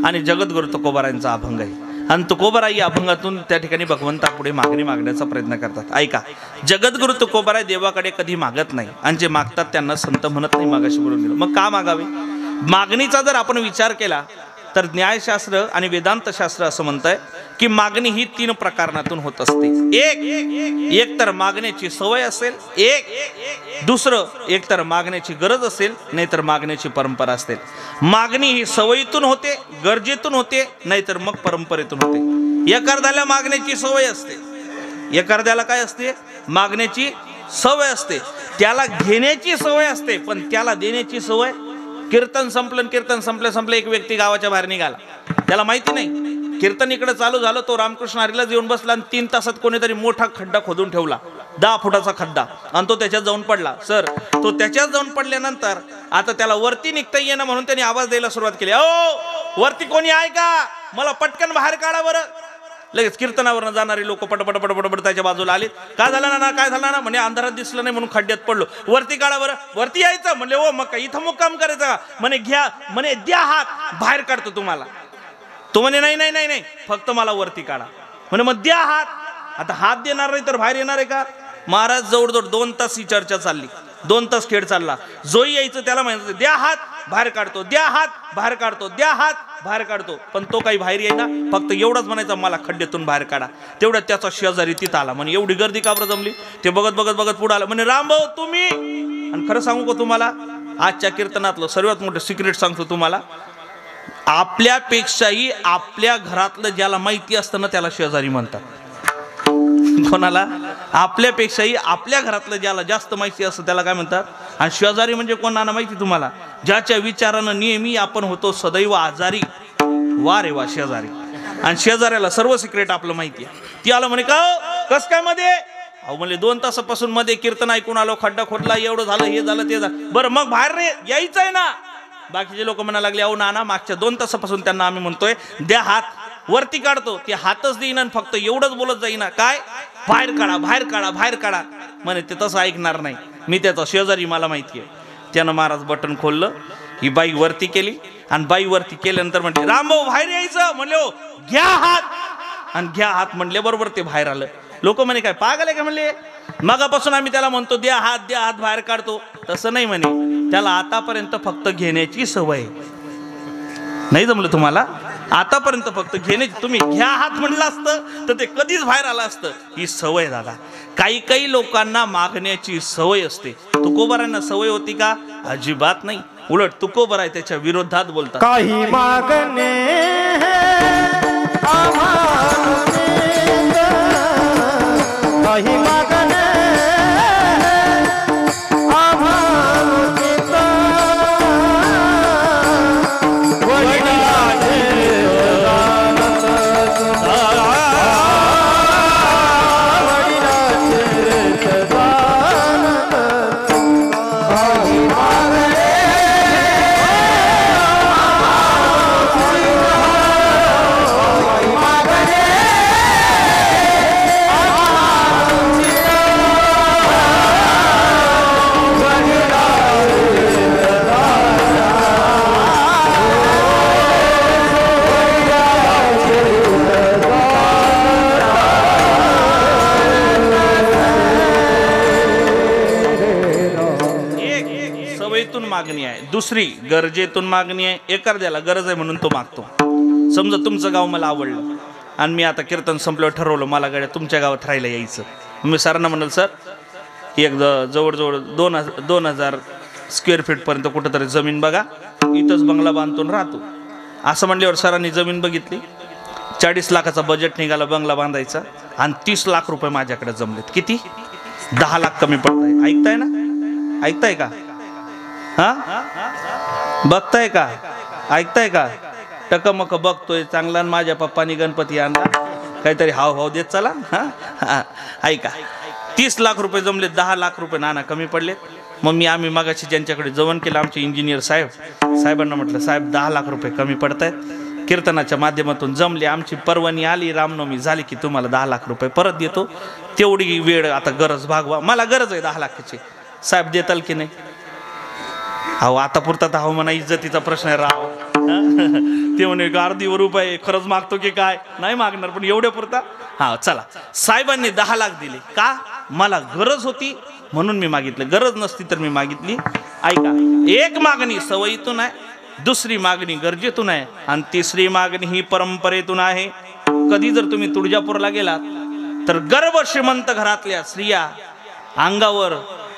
आणि जगद्गुरु तुकोबारायांचा अभंग आहे. आणि तुकोबाराई या अभंगातून त्या ठिकाणी भगवंतापुढे मागणी मागण्याचा प्रयत्न करतात. ऐका, जगद्गुरु तुकोबाराय देवाकडे कधी मागत नाही आणि जे मागतात त्यांना संत म्हणत नाही. मागाशी बोलून गेलो. मग का मागावे? मागणीचा जर आपण विचार केला तर न्यायशास्त्र आणि वेदांत शास्त्र असं म्हणतंय की मागणी ही 3 प्रकारातून होत असते. एक तर मागण्याची सवय असेल, एक तर मागण्याची गरज असेल, नाहीतर मागण्याची परंपरा असेल. मागणी ही सवयीतून होते, गरजेतून होते, नाहीतर मग परंपरेतून होते. एखाद्याला मागण्याची सवय असते, एखाद्याला काय असते? मागण्याची सवय असते. त्याला घेण्याची सवय असते, पण त्याला देण्याची सवय. कीर्तन संपलं, एक व्यक्ती गावाच्या बाहेर निघाला. त्याला माहिती नाही कीर्तन इकडे चालू झालं, तो रामकृष्ण हरीला येऊन बसला आणि 3 तासात कोणीतरी मोठा खड्डा खोदून ठेवला, 10 फुटाचा खड्डा, आणि तो त्याच्यात जाऊन पडला. सर, तो त्याच्यात जाऊन पडल्यानंतर आता त्याला वरती निघता येईना म्हणून त्याने आवाज द्यायला सुरुवात केली, ओ वरती कोणी आहे का? मला पटकन बाहेर काढा बरं. लगेच कीर्तनावरनं जाणारी लोक पटपट त्याच्या बाजूला आली. काय झालं ना, काय झालं ना? म्हणे अंधारात दिसलं नाही म्हणून खड्ड्यात पडलो. वरती काढा बरं. वरती यायचं म्हणले, ओ मग इथं मुक्काम करायचं का? म्हणे घ्या, म्हणे द्या हात, बाहेर काढतो तुम्हाला. तो म्हणे नाही, फक्त मला वरती काढा. म्हणे मग द्या हात. आता हात देणार नाही तर बाहेर येणार आहे का? महाराज जवळजवळ 2 तास ही चर्चा चालली, 2 तास खेळ चालला. जोही यायचं त्याला म्हणायचं द्या हात, बाहेर काढतो, द्या हात, बाहेर काढतो, द्या हात, बाहेर काढतो. पण तो काही बाहेर येईना, फक्त एवढंच म्हणायचं मला खड्ड्यातून बाहेर काढा. तेवढ्यात त्याचा शेजारी तिथं आला. म्हणे एवढी गर्दी का बरं जमली? ते बघत पुढे आलं. म्हणे रामभाऊ तुम्ही? आणि खरं सांगू का तुम्हाला, आजच्या कीर्तनातलं सर्वात मोठं सिक्रेट सांगतो तुम्हाला. आपल्यापेक्षाही आपल्या घरातलं ज्याला माहिती असतं ना त्याला शेजारी म्हणतात. कोणाला? आपल्यापेक्षाही आपल्या घरातलं ज्याला जास्त माहिती असतं त्याला काय म्हणतात? आणि शेजारी म्हणजे कोणाला माहिती तुम्हाला? ज्याच्या विचारानं नेहमी आपण होतो सदैव आजारी. वा रे वा, शेजारी. आणि शेजाऱ्याला सर्व सिक्रेट आपलं माहिती आहे. ती आलं म्हणे का कस काय मध्ये? अहो म्हणले 2 तासापासून मध्ये कीर्तन ऐकून आलो, खड्डा खोदला, एवढं झालं, हे झालं, ते झालं. बरं मग बाहेर नाही यायचंय ना? बाकीचे लोक म्हणायला लागले, अहो नाना मागच्या 2 तासापासून त्यांना आम्ही म्हणतोय द्या हात, वरती काढतो, ते हातच देईना आणि फक्त एवढंच बोलत जाईना. काय? बाहेर काढा, बाहेर काढा, बाहेर काढा. म्हणे ते तसं ऐकणार नाही. मी त्याचा शेजारी, मला माहिती आहे. त्यानं महाराज बटन खोललं ही बाई वरती केली आणि बाई वरती केल्यानंतर म्हटले रामभाऊ बाहेर यायचं. म्हणले हो घ्या हात आणि घ्या हात म्हणले बरोबर ते बाहेर आलं. लोक म्हणे काय पागल आहे का म्हणले, मगापासून आम्ही त्याला म्हणतो द्या हात बाहेर काढतो. तसं नाही म्हणे, त्याला आतापर्यंत फक्त घेण्याची सवय. नाही जमलं तुम्हाला, आतापर्यंत फक्त घेण्याची. तुम्ही घ्या हात म्हणलं असतं तर ते कधीच बाहेर आलं असतं. ही सवय दादा. काही लोकांना मागण्याची सवय असते. तुकोबारांना सवय होती का? अजिबात नाही. उलट तुकोबाराय त्याच्या विरोधात बोलतात. काही मागणे काही मागणे मागणी आहे, दुसरी गरजेतून मागणी आहे. एखाद्याला गरज आहे म्हणून तो मागतो. समजा तुमचं गाव मला आवडलं आणि मी आता कीर्तन संपल्यावर ठरवलं मला गाड्या तुमच्या गावात राहायला यायचं. मी सरांना म्हणाल सर एक जवळजवळ 2000 स्क्वेअर फीटपर्यंत कुठंतरी जमीन बघा, इथंच बंगला बांधून राहतो. असं म्हणल्यावर सरांनी जमीन बघितली. 40 लाखाचा बजेट निघाला बंगला बांधायचा आणि 30 लाख रुपये माझ्याकडे जमलेत. किती? 10 लाख कमी पडत आहे. ऐकताय ना? ऐकताय का? हा बघताय का? ऐकताय का? टकमक बघतोय चांगला. माझ्या पप्पानी गणपती आणला काहीतरी हाव देत चला. हा ऐका, 30 लाख रुपये जमले, 10 लाख रुपये नाना कमी पडलेत. मग आम्ही मगाशी ज्यांच्याकडे जेवण केलं आमचे इंजिनियर साहेबांना म्हटलं साहेब 10 लाख रुपये कमी पडत आहेत. कीर्तनाच्या माध्यमातून जमले, आमची परवानी आली, रामनवमी झाली की तुम्हाला 10 लाख रुपये परत देतो. तेवढी वेळ आता गरज भागवा, मला गरज आहे 10 लाखाची. साहेब देताल की नाही? अहो आता पुरता तर म्हणा इज्जतीचा प्रश्न आहे राव. ते म्हणे अर्धी रुपये खरंच मागतो की काय? नाही मागणार, पण एवढ्या पुरता. हा चला, साहेबांनी 10 लाख दिले का? मला गरज होती म्हणून मी मागितलं, गरज नसती तर मी मागितली. ऐका, एक मागणी सवयीतून आहे, दुसरी मागणी गरजेतून आहे आणि तिसरी मागणी ही परंपरेतून आहे. कधी जर तुम्ही तुळजापूरला गेलात तर गर्भ श्रीमंत घरातल्या स्त्रिया अंगावर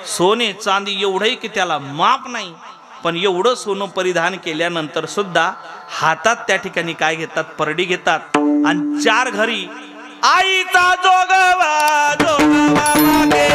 सोने चांदी एवढंही की त्याला माप नाही, पण एवढं सोनं परिधान केल्यानंतर सुद्धा हातात त्या ठिकाणी काय घेतात? परडी घेतात आणि 4 घरी आईचा जोगवा जोगवा मागे,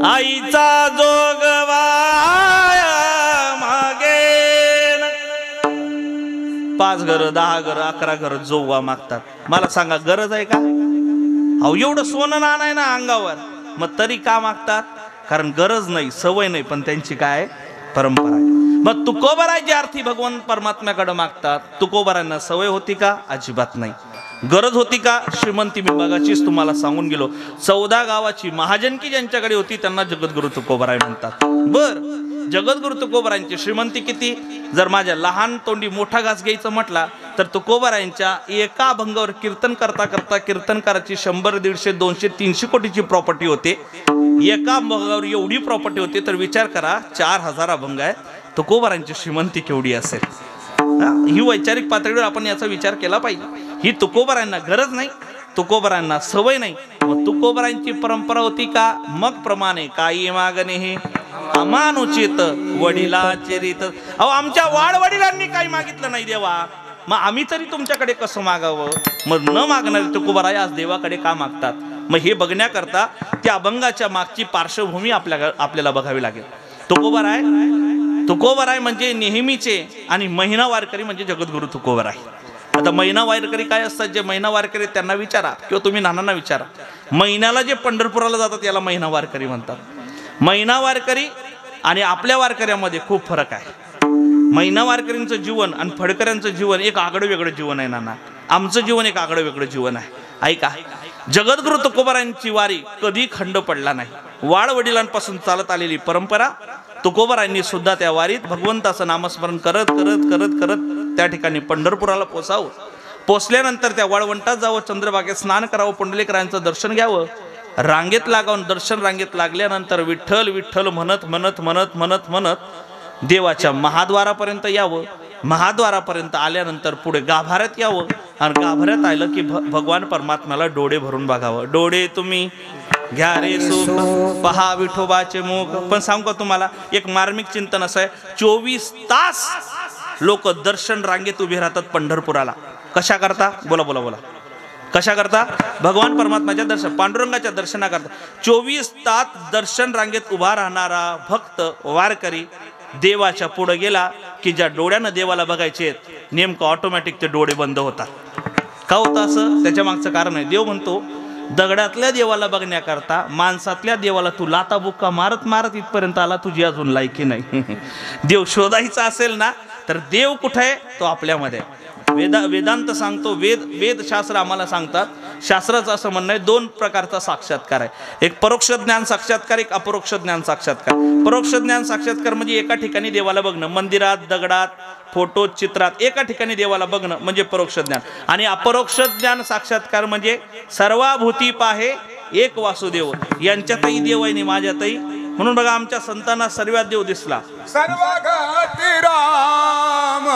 आईचा जोगवा मागे. 5 घर 10 घर 11 घर जोगवा मागतात. मला सांगा गरज आहे का? अहो एवढं सोनं नाणं आहे ना अंगावर, मग तरी का मागतात? कारण गरज नाही, सवय नाही, पण त्यांची काय परंपरा आहे. मग तुकोबारायची अर्थी भगवान परमात्म्याकडे मागतात. तुकोबारांना सवय होती का? अजिबात नाही. गरज होती का? श्रीमंती मी बघाचीच तुम्हाला सांगून गेलो. 14 गावाची महाजनकी ज्यांच्याकडे होती त्यांना जगद्गुरु तुकोबाराय म्हणतात. बर, जगद्गुरु तुकोबारायांची श्रीमंती किती? जर माझ्या लहान तोंडी मोठा घास घ्यायचं म्हटला तर तुकोबारायांच्या एका अभंगावर कीर्तन करता करता कीर्तनकाराची 100, 150, 200, 300 कोटीची प्रॉपर्टी होते. एका अभंगावर एवढी प्रॉपर्टी होते तर विचार करा 4000 अभंग आहे. तुकोबारायांची श्रीमंती केवढी असेल? ही वैचारिक पातळीवर आपण याचा विचार केला पाहिजे. ही तुकोबारायांना गरज नाही, तुकोबरांना सवय नाही. मग तुकोबरांची परंपरा होती का मग प्रमाणे काही मागणे हे अमानुचित वडिलाचे रीत. अहो आमच्या वाडवडिलांनी काही मागितलं नाही देवा, मग आम्ही तरी तुमच्याकडे कसं मागावं. मग न मागणारे तुकोबराय आज देवाकडे का मागतात. मग हे बघण्याकरता त्या अभंगाच्या मागची पार्श्वभूमी आपल्याला बघावी लागेल. तुकोबराय म्हणजे नेहमीचे आणि महिना वारकरी म्हणजे जगद्गुरु तुकोबराय. आता महिना वारकरी काय असतात, जे महिना वारकरी त्यांना विचारा किंवा तुम्ही नानांना विचारा. महिन्याला जे पंढरपुराला जातात याला महिना वारकरी म्हणतात. महिना वारकरी आणि आपल्या वारकऱ्यामध्ये खूप फरक आहे. महिना वारकरींचं जीवन आणि फडकऱ्यांचं जीवन एक आगळं वेगळं जीवन आहे नाना. आमचं जीवन एक आगळं वेगळं जीवन आहे. ऐका, जगद्गुरु तुकोबरायांची वारी कधी खंड पडला नाही. वाडवडिलांपासून चालत आलेली परंपरा तुकोबरायांनी सुद्धा त्या वारीत भगवंताचं नामस्मरण करत करत करत करत त्या ठिकाणी पंढरपुराला पोचावं. पोचल्यानंतर त्या वाळवंटात जावं, चंद्रभागेत स्नान करावं, पुंडलिकरायांचं दर्शन घ्यावं, रांगेत लागावं. दर्शन रांगेत लागल्यानंतर विठ्ठल विठ्ठल म्हणत म्हणत म्हणत म्हणत म्हणत देवाच्या महाद्वारापर्यंत यावं. महाद्वारापर्यंत आल्यानंतर पुढे गाभाऱ्यात यावं आणि गाभाऱ्यात आलं की भगवान परमात्म्याला डोळे भरून बघावं. डोळे तुम्ही घ्या रे सुख पहा विठोबाचे मुख. पण सांगू का तुम्हाला एक मार्मिक चिंतन असं आहे, 24 तास लोक दर्शन रांगेत उभे राहतात पंढरपुराला. कशा करता? बोला बोला बोला. कशा करता? भगवान परमात्म्याच्या दर्शन, पांडुरंगाच्या दर्शनाकरता 24 तास दर्शन रांगेत उभा राहणारा भक्त वारकरी देवाच्या पुढे गेला की ज्या डोळ्यानं देवाला बघायचे नेमकं ऑटोमॅटिक ते डोळे बंद होतात. का होतं असं? त्याच्या मागचं कारण आहे. देव म्हणतो दगडातल्या देवाला बघण्याकरता माणसातल्या देवाला तू लाता बुक्का मारत मारत इथपर्यंत आला, तुझी अजून लायकी नाही. देव शोधायचा असेल ना तर देव कुठे आहे? तो आपल्यामध्ये. वेदांत सांगतो, वेदशास्त्र आम्हाला सांगतात, शास्त्राचं असं म्हणणं आहे 2 प्रकारचा साक्षात्कार आहे. एक परोक्ष ज्ञान साक्षात्कार, एक अपरोक्ष ज्ञान साक्षात्कार. परोक्ष ज्ञान साक्षात्कार म्हणजे एका ठिकाणी देवाला बघणं, मंदिरात, दगडात, फोटो, चित्रात एका ठिकाणी देवाला बघणं म्हणजे परोक्ष ज्ञान. आणि अपरोक्ष ज्ञान साक्षात्कार म्हणजे सर्वाभूती पाहे एक वासुदेव. यांच्यातही देव आहे आणि माझ्यातही. म्हणून बघा आमच्या संतांना सर्वात देव दिसला. सर्वगती राम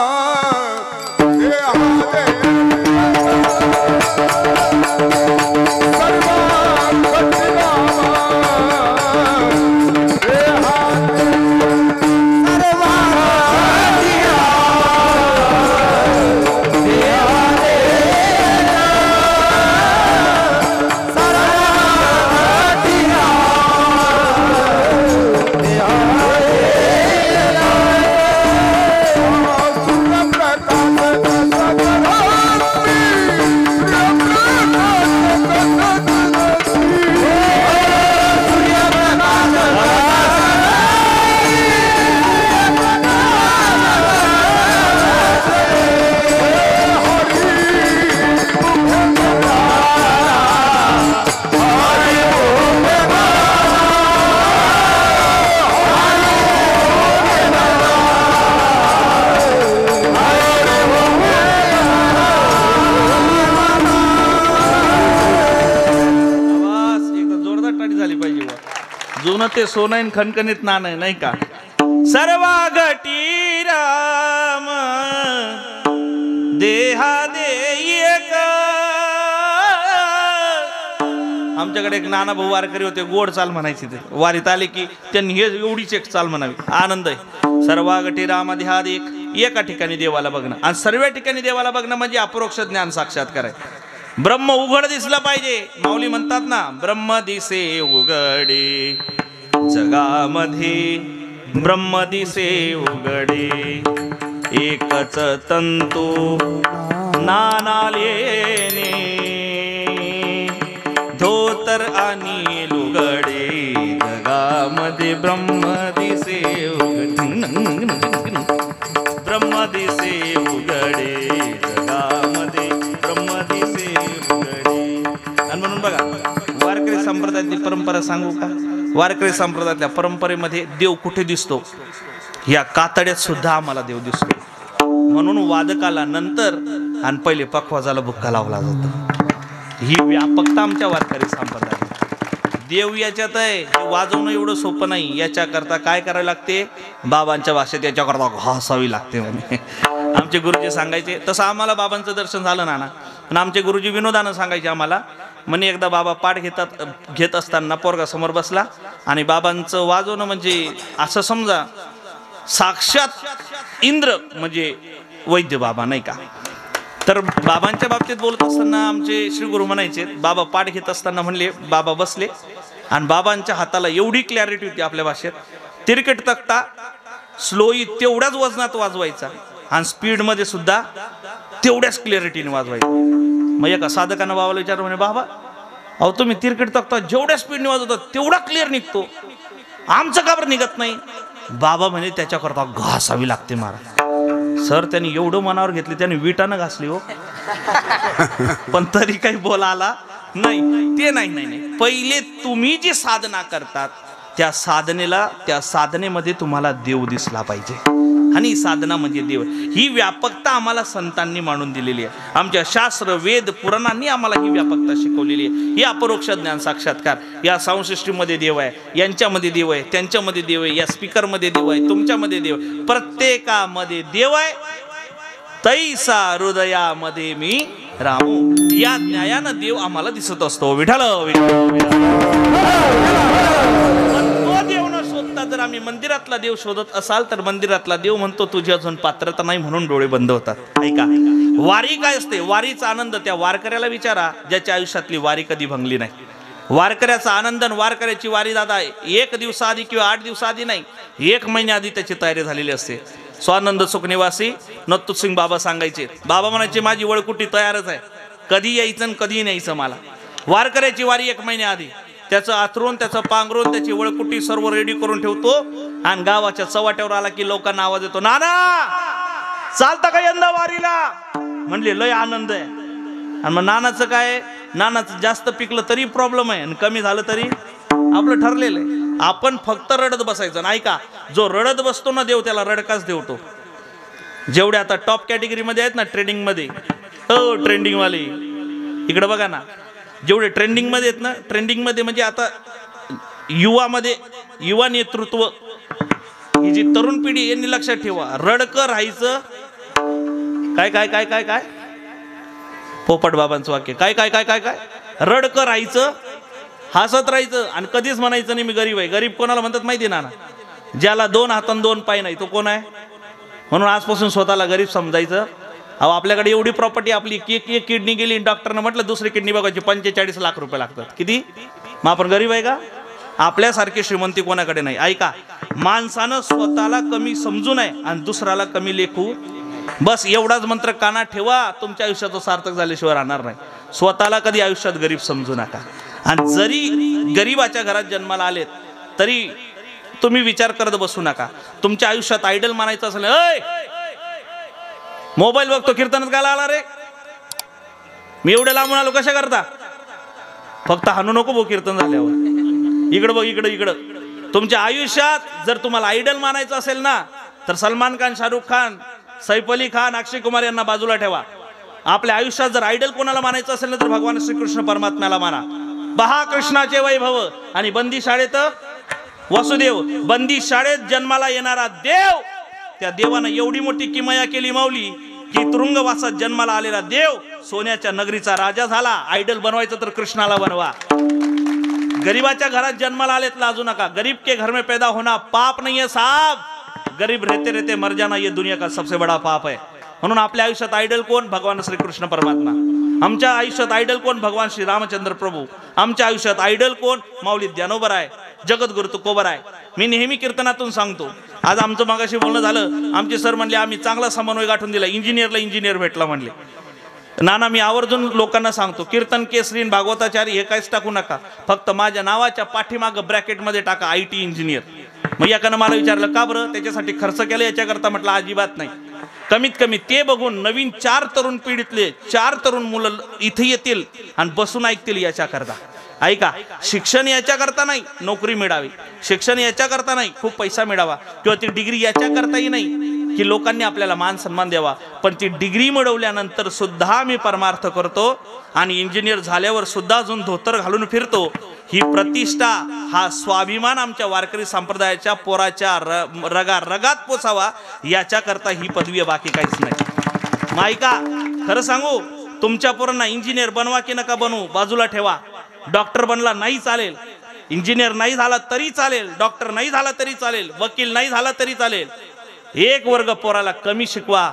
ते सोनैन खणखणीत नान आहे नाही का. सर्वागटी राम देहा देयक. आमच्याकडे एक नाना भाऊ वारकरी होते, गोड चाल म्हणायचे. ते वारीत आले की त्यांनी हे एवढीच एक चाल म्हणावी. आनंद आहे. सर्वागटी राम देहा देयक. एका ठिकाणी देवाला बघणं आणि सर्व ठिकाणी देवाला बघणं म्हणजे अपरोक्ष ज्ञान साक्षात्कार आहे. ब्रह्म उघड दिसला पाहिजे. माऊली म्हणतात ना, ब्रह्म दिसे उघडे जगामध्ये, ब्रह्म दिसे उघडे एकच तंतू नाना लेणे, धोतर आणि लुगडे जगामध्ये ब्रह्म दिसे उघडे, ब्रह्म दिसे उघडे जगामध्ये ब्रह्म दिसे उघडे. आणि म्हणून बघा वारकरी संप्रदायातली परंपरा सांगू का. वारकरी संप्रदायातल्या परंपरेमध्ये देव कुठे दिसतो? या कातड्यात सुद्धा आम्हाला देव दिसतो. म्हणून वादकाला नंतर आणि पहिले पखवाजाला बुक्का लावला जातो. ही व्यापकता आमच्या वारकरी संप्रदायात. देव याच्यात आहे, वाजवणं एवढं सोपं नाही. याच्याकरता काय करायला लागते? बाबांच्या भाषेत याच्याकरता घासावी लागते म्हणे. आमचे गुरुजी सांगायचे. तसं आम्हाला बाबांचं दर्शन झालं ना, पण आमचे गुरुजी विनोदानं सांगायचे आम्हाला. म्हणे एकदा बाबा पाठ घेत असताना पोरगा समोर बसला आणि बाबांचं वाजवणं म्हणजे असं समजा साक्षात इंद्र म्हणजे वैद्य बाबा नाही का. तर बाबांच्या बाबतीत बोलत असताना आमचे श्री गुरु म्हणायचे, बाबा पाठ घेत असताना म्हणले, बाबा बसले आणि बाबांच्या हाताला एवढी क्लॅरिटी होती आपल्या भाषेत, तिरकट तक्ता स्लोई तेवढ्याच वजनात वाजवायचा आणि स्पीडमध्ये सुद्धा तेवढ्याच क्लॅरिटीने वाजवायचा. मग एका साधकानं बाबाला विचारलं, म्हणे बाबा अहो तुम्ही तिरकट तक्ता जेवढ्या स्पीडने वाजवतात तेवढा क्लिअर निघतो, आमचं का बरं निघत नाही. बाबा म्हणे त्याच्याकरता घासावी लागते महाराज. सर त्यांनी एवढं मनावर घेतले, त्यांनी विटानं घासली हो, पण तरी काही बोला आला नाही. ते नाही, पहिले तुम्ही जी साधना करतात त्या साधनेमध्ये तुम्हाला देव दिसला पाहिजे. आणि साधना म्हणजे देव, ही व्यापकता आम्हाला संतांनी मांडून दिलेली आहे. आमच्या शास्त्र वेद पुराणांनी आम्हाला ही व्यापकता शिकवलेली आहे. ही अपरोक्ष ज्ञान साक्षात्कार, या साऊंडसिस्टीममध्ये देव आहे, यांच्यामध्ये देव आहे, त्यांच्यामध्ये देव आहे, या स्पीकरमध्ये देव आहे, तुमच्यामध्ये देव आहे, प्रत्येकामध्ये देव आहे. तैसा हृदयामध्ये मी रामू, या न्यायानं देव आम्हाला दिसत असतो. विठ्ठल देव न शोधता जर आम्ही मंदिरातला देव शोधत असाल तर मंदिरातला देव म्हणतो तुझी अजून पात्रता नाही म्हणून डोळे बंद होतात. ऐका, वारी काय असते, वारीचा आनंद त्या वारकऱ्याला विचारा ज्याच्या आयुष्यातली वारी कधी भंगली नाही. वारकऱ्याचा आनंद आणि वारकऱ्याची वारी दादा 1 दिवसाआधी किंवा 8 दिवसाआधी नाही, 1 महिन्याआधी त्याची तयारी झालेली असते. स्वानंद सुखनिवासी नत्तू सिंग बाबा सांगायचे, बाबा म्हणायचे माझी वळकुटी तयारच आहे, कधी यायचं आणि कधी न्यायचं मला. वारकऱ्याची वारी 1 महिन्याआधी त्याचं आथरून, त्याचं पांघरून, त्याची वळकुटी सर्व रेडी करून ठेवतो आणि गावाच्या चव्हाट्यावर आला की लोकांना आवाज येतो, नाना चालता का यंदा वारीला. म्हणले लय आनंद आहे. आणि मग नानाचं काय, नानाचं जास्त पिकलं तरी प्रॉब्लेम आहे आणि कमी झालं तरी आपलं ठरलेलं आहे. आपण फक्त रडत बसायचं. नाही का, जो रडत बसतो ना देव त्याला रडकाच देवतो. जेवढे आता टॉप कॅटेगरीमध्ये आहेत ना ट्रेडिंगमध्ये, ट्रेंडिंगवाले इकडे बघा ना, जेवढे ट्रेंडिंगमध्ये आहेत ना, ट्रेंडिंगमध्ये म्हणजे आता युवा नेतृत्व, ही जी तरुण पिढी यांनी लक्षात ठेवा, रडकं राहायचं. काय काय काय काय काय पोपट बाबांचं वाक्य, काय काय काय काय काय रडकं राहायचं, हसत राहायचं आणि कधीच म्हणायचं नाही मी गरीब आहे. गरीब कोणाला म्हणतात माहिती ना, ज्याला 2 हात आणि 2 पाय नाही तो कोण आहे. म्हणून आजपासून स्वतःला गरीब समजायचं. अहो आपल्याकडे एवढी प्रॉपर्टी, आपली एक किडनी गेली, डॉक्टरनं म्हटलं दुसरी किडनी बघायची 45 लाख रुपये लागतात. किती, मग आपण गरीब आहे का. आपल्यासारखी श्रीमंती कोणाकडे नाही. ऐका, माणसानं स्वतःला कमी समजू नये आणि दुसऱ्याला कमी लेखू, बस एवढाच मंत्र कानात ठेवा. तुमच्या आयुष्याचं सार्थक झाल्याशिवाय राहणार नाही. स्वतःला कधी आयुष्यात गरीब समजू नका. आणि जरी गरीबाच्या घरात जन्माला आलेत तरी तुम्ही विचार करत बसू नका. तुमच्या आयुष्यात आयडल मानायचं असेल, मोबाईल बघतो कीर्तनात गायला आला रे, मी एवढे लांबून आलो कशा करता. फक्त हाणू नको भाऊ कीर्तन झाल्यावर, इकडं बघ इकडं. तुमच्या आयुष्यात जर तुम्हाला आयडल मानायचं असेल ना तर सलमान खान, शाहरुख खान, सैफ अली खान, अक्षय कुमार यांना बाजूला ठेवा. आपल्या आयुष्यात जर आयडल कोणाला मानायचं असेल ना तर भगवान श्रीकृष्ण परमात्म्याला माना. पहा कृष्णाचे वैभव. आणि बंदी शाळेत वसुदेव, बंदी शाळेत जन्माला येणारा देव, त्या देवानं एवढी मोठी किमया केली माऊली की तुरुंगवासात जन्माला आलेला देव सोन्याच्या नगरीचा राजा झाला. आयडल बनवायचं तर कृष्णाला बनवा. गरीबाच्या घरात जन्माला आलेत लाजू नका. गरीब के घर में पैदा होना पाप नहीं है साहब, गरीब रहते रहते मर जाना ये दुनिया का सबसे बड़ा पाप है. म्हणून आपल्या आयुष्यात आयडल कोण, भगवान श्रीकृष्ण परमात्मा. आमच्या आयुष्यात आयडल कोण, भगवान श्री रामचंद्र प्रभू. आमच्या आयुष्यात आयडल कोण, माऊली ज्ञानोबर आहे, जगद्गुरु तुकोबर आहे. मी नेहमी कीर्तनातून सांगतो. आज आमचं मागाशी बोलणं झालं, आमचे सर म्हणले आम्ही चांगला समन्वय गाठून दिला, इंजिनियरला इंजिनियर भेटला म्हणले. नाना मी आवर्जून लोकांना सांगतो, कीर्तन केसरी भागवताचारी हे काहीच टाकू नका, फक्त माझ्या नावाच्या पाठीमागं ब्रॅकेटमध्ये टाका IT इंजिनियर. मग याकडनं मला विचारलं का बरं त्याच्यासाठी खर्च केला याच्याकरता. म्हटलं अजिबात नाही. कमीत कमी ते बघून नवीन 4 तरुण पिढीतले 4 तरुण मुलं इथे येतील आणि बसून ऐकतील याच्याकरता. ऐका, शिक्षण याच्याकरता नाही नोकरी मिळावी, शिक्षण याच्याकरता नाही खूप पैसा मिळावा, किंवा ती डिग्री याच्याकरताही नाही की लोकांनी आपल्याला मान सन्मान द्यावा, पण ती डिग्री मिळवल्यानंतर सुद्धा मी परमार्थ करतो आणि इंजिनियर झाल्यावर सुद्धा अजून धोतर घालून फिरतो. ही प्रतिष्ठा, हा स्वाभिमान आमच्या वारकरी संप्रदायाच्या पोराच्या रगात पोचावा याच्याकरता ही पदवी, बाकी काहीच नाही. मायका खरं सांगू, तुमच्या पोरांना इंजिनियर बनवा की नका बनवू बाजूला ठेवा. डॉक्टर बनला नाही चालेल, इंजिनियर नाही झाला तरी चालेल, डॉक्टर नाही झाला तरी चालेल, वकील नाही झाला तरी चालेल. एक वर्ग पोराला कमी शिकवा,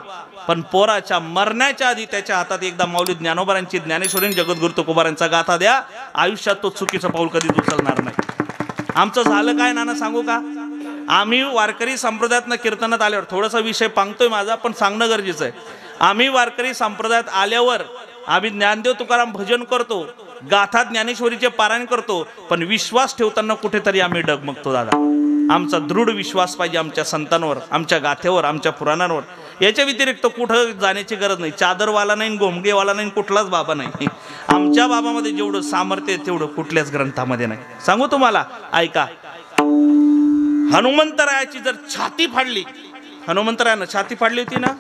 पण पोराच्या मरण्याच्या आधी त्याच्या हातात एकदा माऊली ज्ञानोबारांची, ज्ञानेश्वरी, जगद्गुरु तुकोबारांचा गाथा द्या. आयुष्यात तो चुकीचं पाऊल कधीच उचलणार नाही. आमचं झालं काय नाना सांगू का? आम्ही वारकरी संप्रदायातनं कीर्तनात आल्यावर, थोडासा विषय पांगतोय माझा पण सांगणं गरजेचं आहे. आम्ही वारकरी संप्रदायात आल्यावर आम्ही ज्ञानदेव तुकाराम भजन करतो, गाथा ज्ञानेश्वरीचे पारायण करतो, पण विश्वास ठेवताना कुठेतरी आम्ही डगमगतो दादा. आमचा दृढ विश्वास पाहिजे आमच्या संतांवर, आमच्या गाथेवर, आमच्या पुराणांवर. याच्या व्यतिरिक्त कुठं जाण्याची गरज नाही. चादरवाला नाही, गोमगेवाला नाही, कुठलाच बाबा नाही. आमच्या बाबामध्ये जेवढं सामर्थ्य आहे तेवढं कुठल्याच ग्रंथामध्ये नाही. सांगू तुम्हाला, ऐका. हनुमंतरायाची जर छाती फाडली, हनुमंतरायानं छाती फाडली होती ना,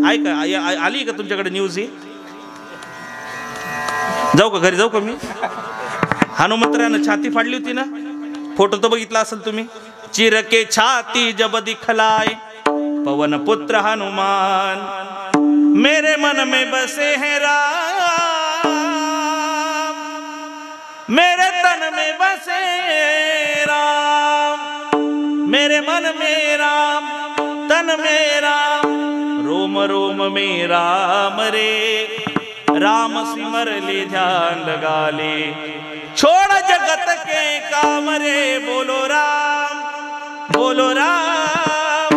ऐका, आली का तुमच्याकडे न्यूज ही? जाऊ का घरी, जाऊ का मी? हनुमंतरायानं छाती फाडली होती ना, फोटो तो बघितला असेल तुम्ही. चिरके छाती जब दिखलाय पवन पुत्र हनुमान, मेरे मन में बसे हैं राम, मेरे तन में बसे राम, मेरे मन में राम, तन में राम, रोम रोम में राम रे, राम सिमर ले ध्यान लगा ले, छोड़ जगत के काम रे, बोलो राम, बोलो राम,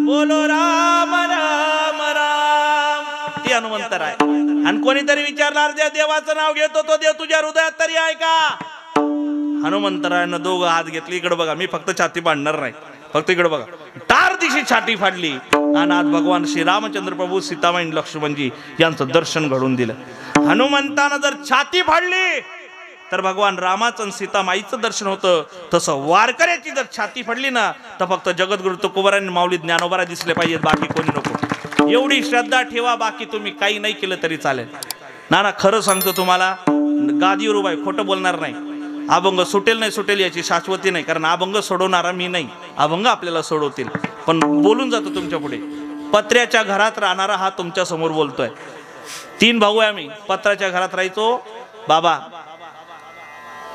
बोलो राम राम राम. ती हनुमंतर आहे. आणि कोणीतरी विचारणार, त्या देवाचं नाव घेतो तो देव तुझ्या हृदयात तरी आहे का? हनुमंतरायानं दोघं हात घेतले, इकडे बघा, मी फक्त छाती पाडणार नाही, फक्त इकडे बघा. टार दिशी छाती फाडली आणि आज भगवान श्री रामचंद्र प्रभू, सीतामाई, लक्ष्मणजी यांचं दर्शन घडून दिलं. हनुमंतानं जर छाती फाडली तर भगवान रामाचं आणि सीतामाईचं दर्शन होतं. तसं वारकऱ्याची जर छाती फाडली ना, तर फक्त जगद्गुरु तुकोबारांनी, माऊली ज्ञानोबारा दिसले पाहिजेत, बाकी कोणी नको. एवढी श्रद्धा ठेवा, बाकी तुम्ही काही नाही केलं तरी चालेल. नाना खरं सांगतो तुम्हाला, गादीवर उभा आहे, खोटं बोलणार नाही. अभंग सुटेल नाही सुटेल याची शाश्वती नाही, कारण अभंग सोडवणारा मी नाही, अभंग आपल्याला सोडवतील. पण बोलून जातो तुमच्या पुढे. पत्र्याच्या घरात राहणारा हा तुमच्या समोर बोलतोय. 3 भाऊ आहे आम्ही, पत्र्याच्या घरात राहायचो. बाबा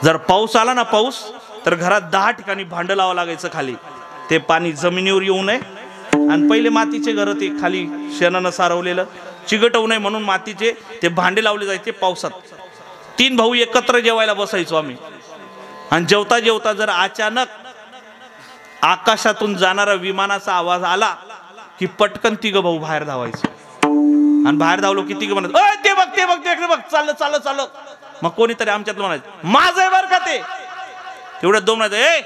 जर पाऊस आला ना, पाऊस, तर घरात 10 ठिकाणी भांडं लावावं लागायचं खाली, ते पाणी जमिनीवर येऊ नये. आणि पहिले मातीचे घर, ते खाली शेणानं सारवलेलं, चिकटवू नये म्हणून मातीचे ते भांडे लावले जायचे पावसात. 3 भाऊ एकत्र जेवायला बसायचो आम्ही. आणि जेवता जेवता जर अचानक आकाशातून जाणारा विमानाचा आवाज आला की पटकन 3 भाऊ बाहेर धावायचे. आणि बाहेर धावलो की 3 म्हणत, ते बघ ते बघ ते बघ, चाललं चाललं चाललं. मग कोणीतरी आमच्यात म्हणायचं, माझं आहे बरं का ते. तेवढ्यात 2 म्हणायचं,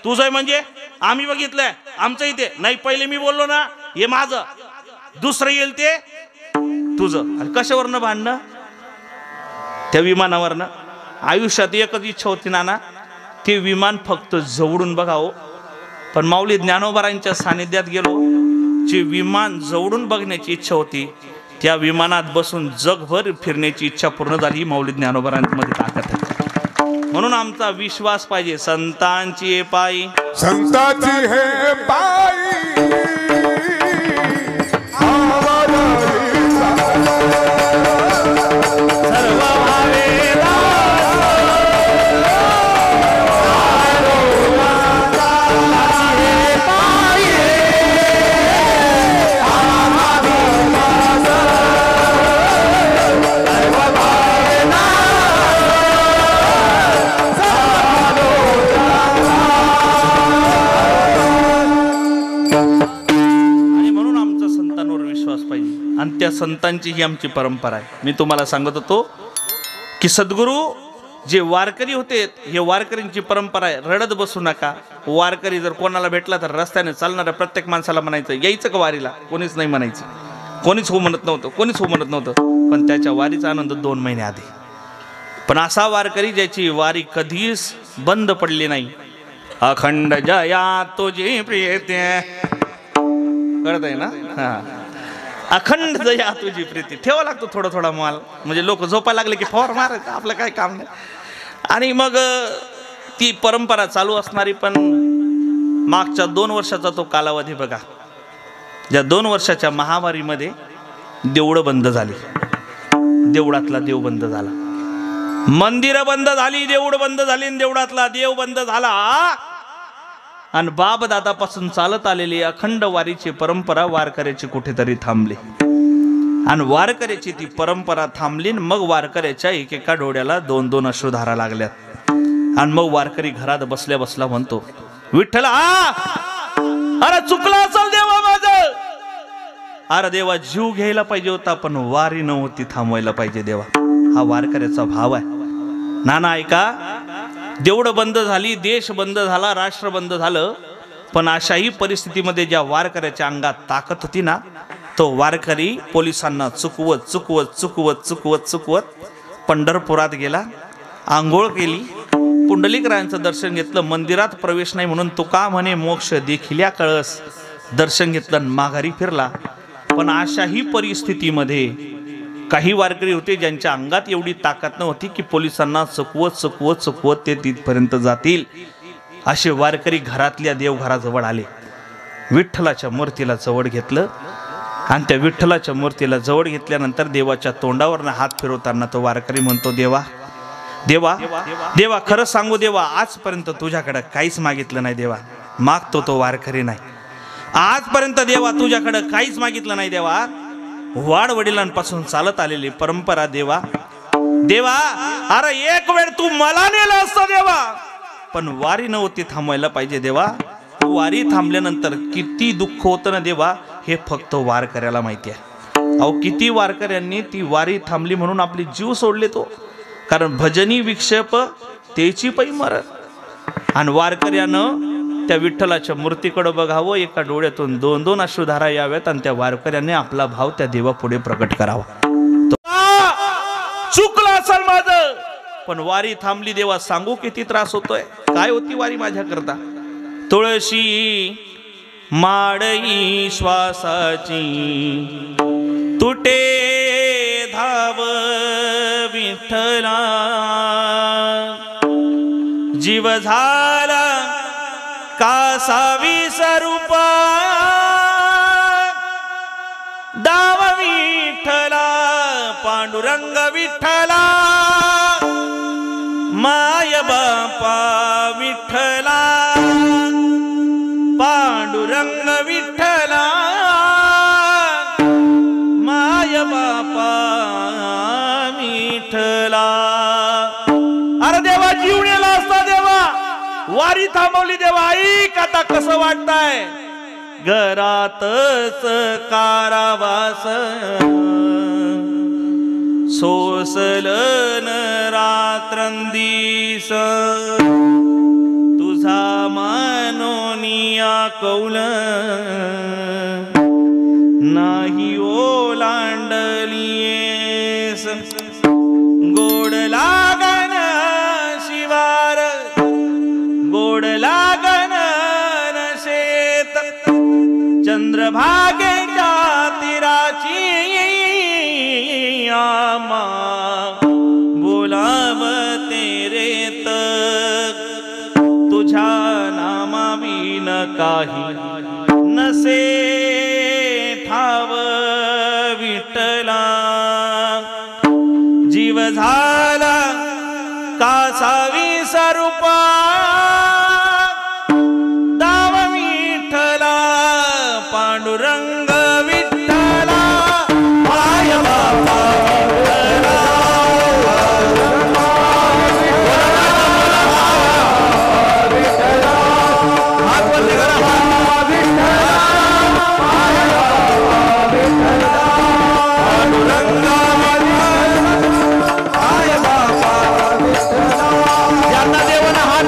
तुझं आहे म्हणजे आम्ही बघितलंय, आमचं इथे नाही, पहिले मी बोललो ना, हे माझं, दुसरं येईल ते तुझं. आणि कशावरनं भांडणं? त्या विमानावरनं. आयुष्यात एकच इच्छा होती नाना, ते विमान फक्त जवळून बघावं. पण माऊली ज्ञानोबारांच्या सानिध्यात गेलो, जे विमान जवळून बघण्याची इच्छा होती, त्या विमानात बसून जगभर फिरण्याची इच्छा पूर्ण झाली. माऊली ज्ञानोबारांमध्ये ताकद आहे. म्हणून आमचा विश्वास पाहिजे, संतांची हे पायी, संतांची हे पायी, सर्व भावे आणि त्या संतांची ही आमची परंपरा आहे. मी तुम्हाला सांगत होतो की सद्गुरू जे वारकरी होते, हे वारकरींची परंपरा आहे. रडत बसू नका. वारकरी जर कोणाला भेटला तर रस्त्याने चालणाऱ्या प्रत्येक माणसाला म्हणायचं, यायचं का वारीला? कोणीच नाही म्हणायचं, कोणीच हो म्हणत नव्हतं, कोणीच हो म्हणत नव्हतं. पण त्याच्या वारीचा आनंद 2 महिने आधी. पण असा वारकरी ज्याची वारी कधीच बंद पडली नाही. अखंड जया तुझी प्रियते, कळतंय ना? हा, अखंड दया तुझी प्रीती. ठेवा लागतो थोडा थोडा माल, म्हणजे लोक झोपायला लागले की फवार मारायचं, आपलं काय काम नाही. आणि मग ती परंपरा चालू असणारी. पण मागच्या 2 वर्षाचा तो कालावधी बघा. ज्या 2 वर्षाच्या महामारीमध्ये देवळं बंद झाली, देवळातला देव बंद झाला, मंदिरं बंद झाली, देऊळ बंद झाली, देवळातला देव बंद झाला. आणि बाप दादापासून चालत आलेली अखंड वारीची परंपरा वारकऱ्याची कुठेतरी थांबली. आणि वारकऱ्याची ती परंपरा थांबली. मग वारकऱ्याच्या एकेका डोळ्याला 2-2 अश्रुधारा लागल्यात. आणि मग वारकरी घरात बसल्या बसला म्हणतो, विठ्ठला, अरे चुकला असेल देवा माझं. अरे देवा, जीव घ्यायला पाहिजे होता, पण वारी नव्हती थांबवायला पाहिजे देवा. हा वारकऱ्याचा भाव आहे. नाना ऐका, देवळं बंद झाली, देश बंद झाला, राष्ट्र बंद झालं, पण अशाही परिस्थितीमध्ये ज्या वारकऱ्याच्या अंगात ताकद होती ना, तो वारकरी पोलिसांना चुकवत चुकवत चुकवत चुकवत चुकवत पंढरपुरात गेला, आंघोळ केली, पुंडलिकरायांचं दर्शन घेतलं. मंदिरात प्रवेश नाही म्हणून तुका म्हणे मोक्ष देखिल्या कळस, दर्शन घेतलं, माघारी फिरला. पण अशाही परिस्थितीमध्ये काही वारकरी होते ज्यांच्या अंगात एवढी ताकद नव्हती की पोलिसांना चुकवत चुकवत चुकवत ते तिथपर्यंत जातील. असे वारकरी घरातल्या देवघराजवळ आले, विठ्ठलाच्या मूर्तीला जवळ घेतलं. आणि त्या विठ्ठलाच्या मूर्तीला जवळ घेतल्यानंतर देवाच्या तोंडावरनं हात फिरवताना तो वारकरी म्हणतो, देवा देवा देवा, खरं सांगू देवा, आजपर्यंत तुझ्याकडे काहीच मागितलं नाही देवा. मागतो तो वारकरी नाही, आजपर्यंत देवा तुझ्याकडे काहीच मागितलं नाही देवा. वाड वडिलांपासून चालत आलेली परंपरा देवा. देवा, अरे एक वेळ तू मला नेलं असतं देवा, पण वारी नव्हती थांबवायला पाहिजे देवा. वारी थांबल्यानंतर किती दुःख होतं ना देवा, हे फक्त वारकऱ्याला माहिती आहे. अहो, किती वारकऱ्यांनी ती वारी थांबली म्हणून आपली जीव सोडले तो. कारण भजनी विक्षेप तेची पै मरण. आणि वारकऱ्यानं त्या विठ्ठलाच्या मूर्तीकडे बघावं, एका डोळ्यातून 2-2 अश्रुधारा याव्यात, आणि त्या वारकऱ्याने आपला भाव त्या देवापुढे प्रकट करावा. चुकलं असेल माझं, पण वारी थांबली देवा. सांगू किती त्रास होतोय, काय होती वारी माझ्याकरता. तुळशी माडई श्वासाची तुटे धाव विठ्ठला, जीव झाला कासावी स्वरूपा, दाव विठ्ठला पांडुरंग विठ्ठला, माय बापा विठ्ठला पांडुरंग विठ्ठला, माय बापा विठ्ठला. अरे देवा, जीव नेला असता देवा, वारी थांबवली देवा. ऐक आता कसं वाटतंय, घरातच कारावास सोसलन रात्रंदिस, तुझा मनोनिया कौल नाही ओलांडलीस. गोड लागन शिवार, गोड लागन शेत, चंद्रभागेच्या तीराची आमा बोलावते रेत. तुझ्या नामाविन काही नसे ठाव विठ्ठला, जीव झाला कासावी स्वरूपा, दाव विठ्ठला पांडुरंग विठ्ठला, माय बापा विठ्ठला. ज्यांना देवानं हात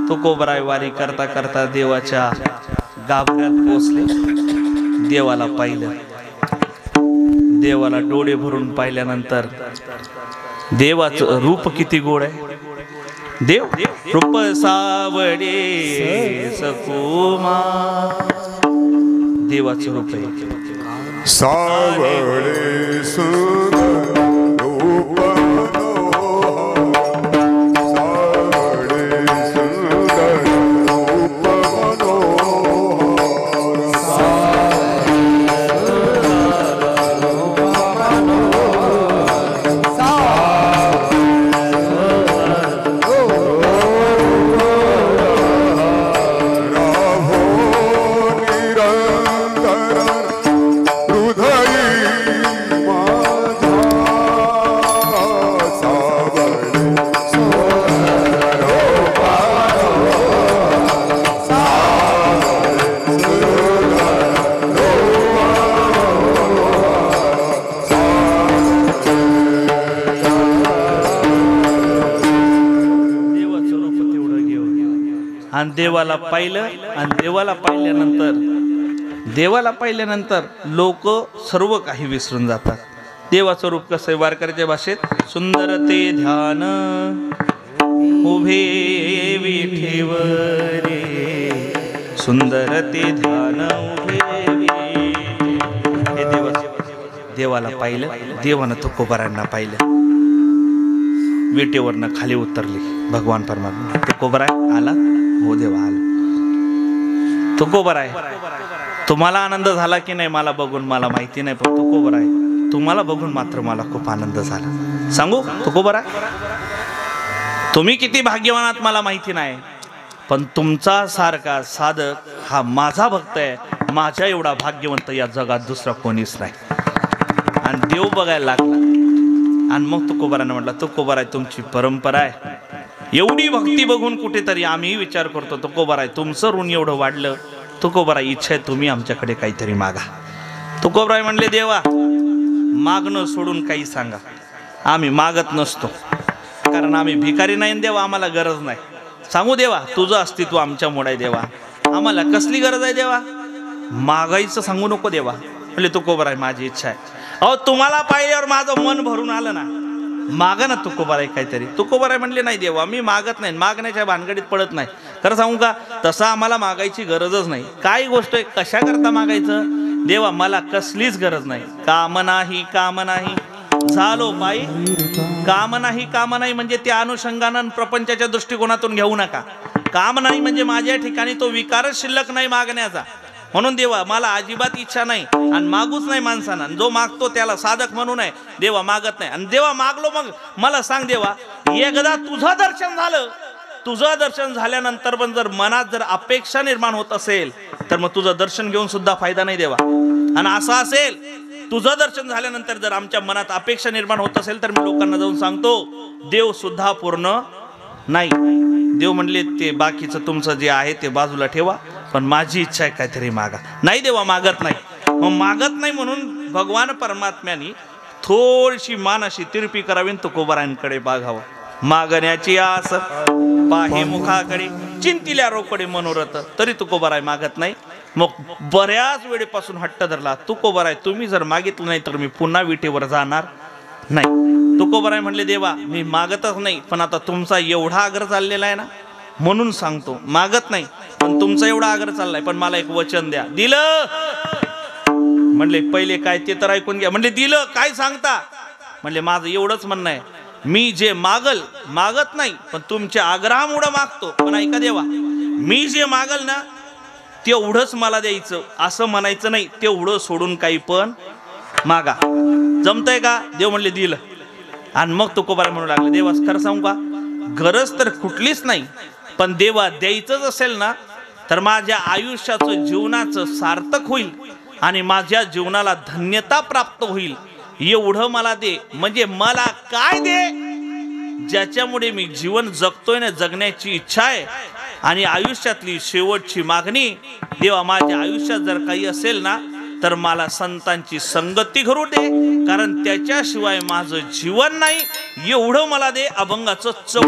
तुकोबराय वारी करता करता देवाच्या गाभाऱ्यात पोचले. देवाला पाहिलं. देवाला डोळे भरून पाहिल्यानंतर देवाचं रूप किती गोड आहे. देव रूप सावडे सकुमा, देवाचं रूप आहे. सावळे सुंदर रूप मनोहर, सावळे सुंदर रूप आणि देवाला पाहिलं. आणि देवाला पाहिल्यानंतर लोक सर्व काही विसरून जातात. देवाचं रूप कसं आहे वारकऱ्याच्या भाषेत, सुंदर ते ध्यान उभे विठेवरे, सुंदर ते ध्यान उभे हे देवाला पाहिलं. देवानं तुकोबारांना पाहिलं. विटेवरनं खाली उतरली भगवान परमात्मा. तुकोबाराय आला. हो देवा आला. तुकोबाराय तुम्हाला आनंद झाला की नाही मला बघून मला माहिती नाही, पण तुकोबाराय तुम्हाला बघून मात्र मला खूप आनंद झाला. सांगू तुकोबाराय तुम्ही किती भाग्यवान आहात मला माहिती नाही, पण तुमचा सारखा साधक हा माझा भक्त आहे. माझ्या एवढा भाग्यवंत या जगात दुसरा कोणीच नाही. आणि देव बघायला लागला. आणि मग तुकोबाराने म्हटलं, तुकोबाराय तुमची परंपरा आहे, एवढी भक्ती बघून कुठेतरी आम्ही विचार करतो तुकोबाराय तुमचं ऋण एवढं वाढलं. तुकोबाराय इच्छा आहे तुम्ही आमच्याकडे काहीतरी मागा. तुकोबाराय म्हणले, देवा मागणं सोडून काही सांगा. आम्ही मागत नसतो, कारण आम्ही भिकारी नाही. देवा आम्हाला गरज नाही. सांगू देवा तुझं अस्तित्व आमच्यामुळे आहे. देवा आम्हाला कसली गरज आहे. देवा मागायचं सांगू नको. देवा म्हणले, तुकोबाराय माझी इच्छा आहे. अहो तुम्हाला पाहिल्यावर माझं मन भरून आलं ना, मागा ना तुकोबाराय काहीतरी. तुकोबाराय म्हणले, नाही देवा मी मागत नाही, मागण्याच्या भानगडीत पडत नाही. खरं सांगू का, तसं आम्हाला मागायची गरजच नाही. काय गोष्ट आहे, कशा करता मागायचं. देवा मला कसलीच गरज नाही. काम नाही काम नाही झालो पायी, काम नाही म्हणजे त्या अनुषंगानं प्रपंचाच्या दृष्टिकोनातून घेऊ नका. काम नाही म्हणजे माझ्या ठिकाणी तो विकारच शिल्लक नाही मागण्याचा. म्हणून देवा मला अजिबात इच्छा नाही आणि मागूच नाही माणसानं. जो मागतो त्याला साधक म्हणून आहे. देवा मागत नाही. आणि देवा मागलो मग मला सांग देवा, एकदा तुझं दर्शन झालं, तुझं दर्शन झाल्यानंतर पण जर मनात जर अपेक्षा निर्माण होत असेल तर मग तुझं दर्शन घेऊन सुद्धा फायदा नाही देवा. आणि असं असेल तुझं दर्शन झाल्यानंतर जर आमच्या मनात अपेक्षा निर्माण होत असेल तर मी लोकांना जाऊन सांगतो देव सुद्धा पूर्ण नाही. देव म्हणले, ते बाकीचं तुमचं जे आहे ते बाजूला ठेवा, पण माझी इच्छा आहे काहीतरी मागा. नाही देवा मागत नाही. मग मागत नाही म्हणून भगवान परमात्म्याने थोडीशी मान अशी तिरपी करावी. तुकोबारांकडे बघावं. मागण्याची आस पाहे मुखाकडे, चिंतिल्या रोकडे मनोरथ, तरी तुकोबाराय मागत नाही. मग बऱ्याच वेळेपासून हट्ट धरला. तुकोबाराय तुम्ही जर मागितलं नाही तर मी पुन्हा विटेवर जाणार नाही. तुकोबाराय म्हणले, देवा मी मागतच नाही, पण आता तुमचा एवढा आग्रह चाललेला आहे ना म्हणून सांगतो. मागत नाही पण तुमचा एवढा आग्रह चाललाय, पण मला एक वचन द्या. दिलं म्हणले, पहिले काय ते तर ऐकून घ्या. म्हणले, दिलं काय सांगता. म्हणले, माझं एवढंच म्हणणं आहे, मी जे मागत नाही पण तुमच्या आग्रहामुळे मागतो. पण ऐका देवा, मी जे मागल ना तेवढंच मला द्यायचं असं म्हणायचं नाही. तेवढं सोडून काही पण मागा. जमतंय का. देव म्हणले, दिलं. आणि मग तुकोबाराय म्हणू लागले, देवा खरं सांगू का, गरज तर कुठलीच नाही, पण देवा द्यायचंच असेल ना तर माझ्या आयुष्याचं जीवनाचं सार्थक होईल आणि माझ्या जीवनाला धन्यता प्राप्त होईल एवढं मला दे. म्हणजे मला काय दे ज्याच्यामुळे मी जीवन जगतोय ना, जगण्याची इच्छा आहे. आणि आयुष्यातली शेवटची मागणी, देवा माझ्या आयुष्यात जर काही असेल ना तर मला संतांची संगती करू दे, कारण त्याच्याशिवाय माझं जीवन नाही. एवढं मला दे अभंगाचं चव.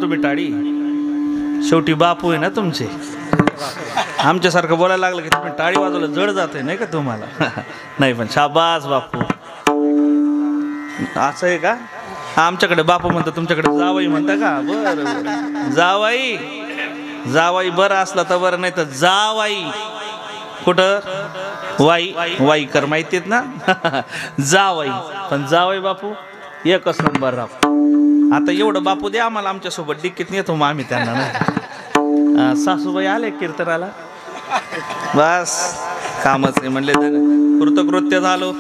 तुम्ही टाळी. शेवटी बापू आहे ना तुमचे. आमच्यासारखं बोलायला लागलं की तुम्ही टाळी वाजवलं जड जाते नाही का तुम्हाला. नाही पण शाबास बापू. असं आहे का? आमच्याकडे बापू म्हणता, तुमच्याकडे जावाई म्हणता का? बरं जावाई. जावाई बरं असला तर बरं, नाही तर जावाई. कुठं वाई वाईकर माहिती आहेत ना. जावाई. पण जावाई बापू एकच नंबर राव. आता एवढं बापू द्या आम्हाला आमच्यासोबत डिक्कीत नेतो मग आम्ही त्यांना ना. सासूबाई आले कीर्तनाला, बस कामच आहे म्हणले. कृतकृत्य झालो.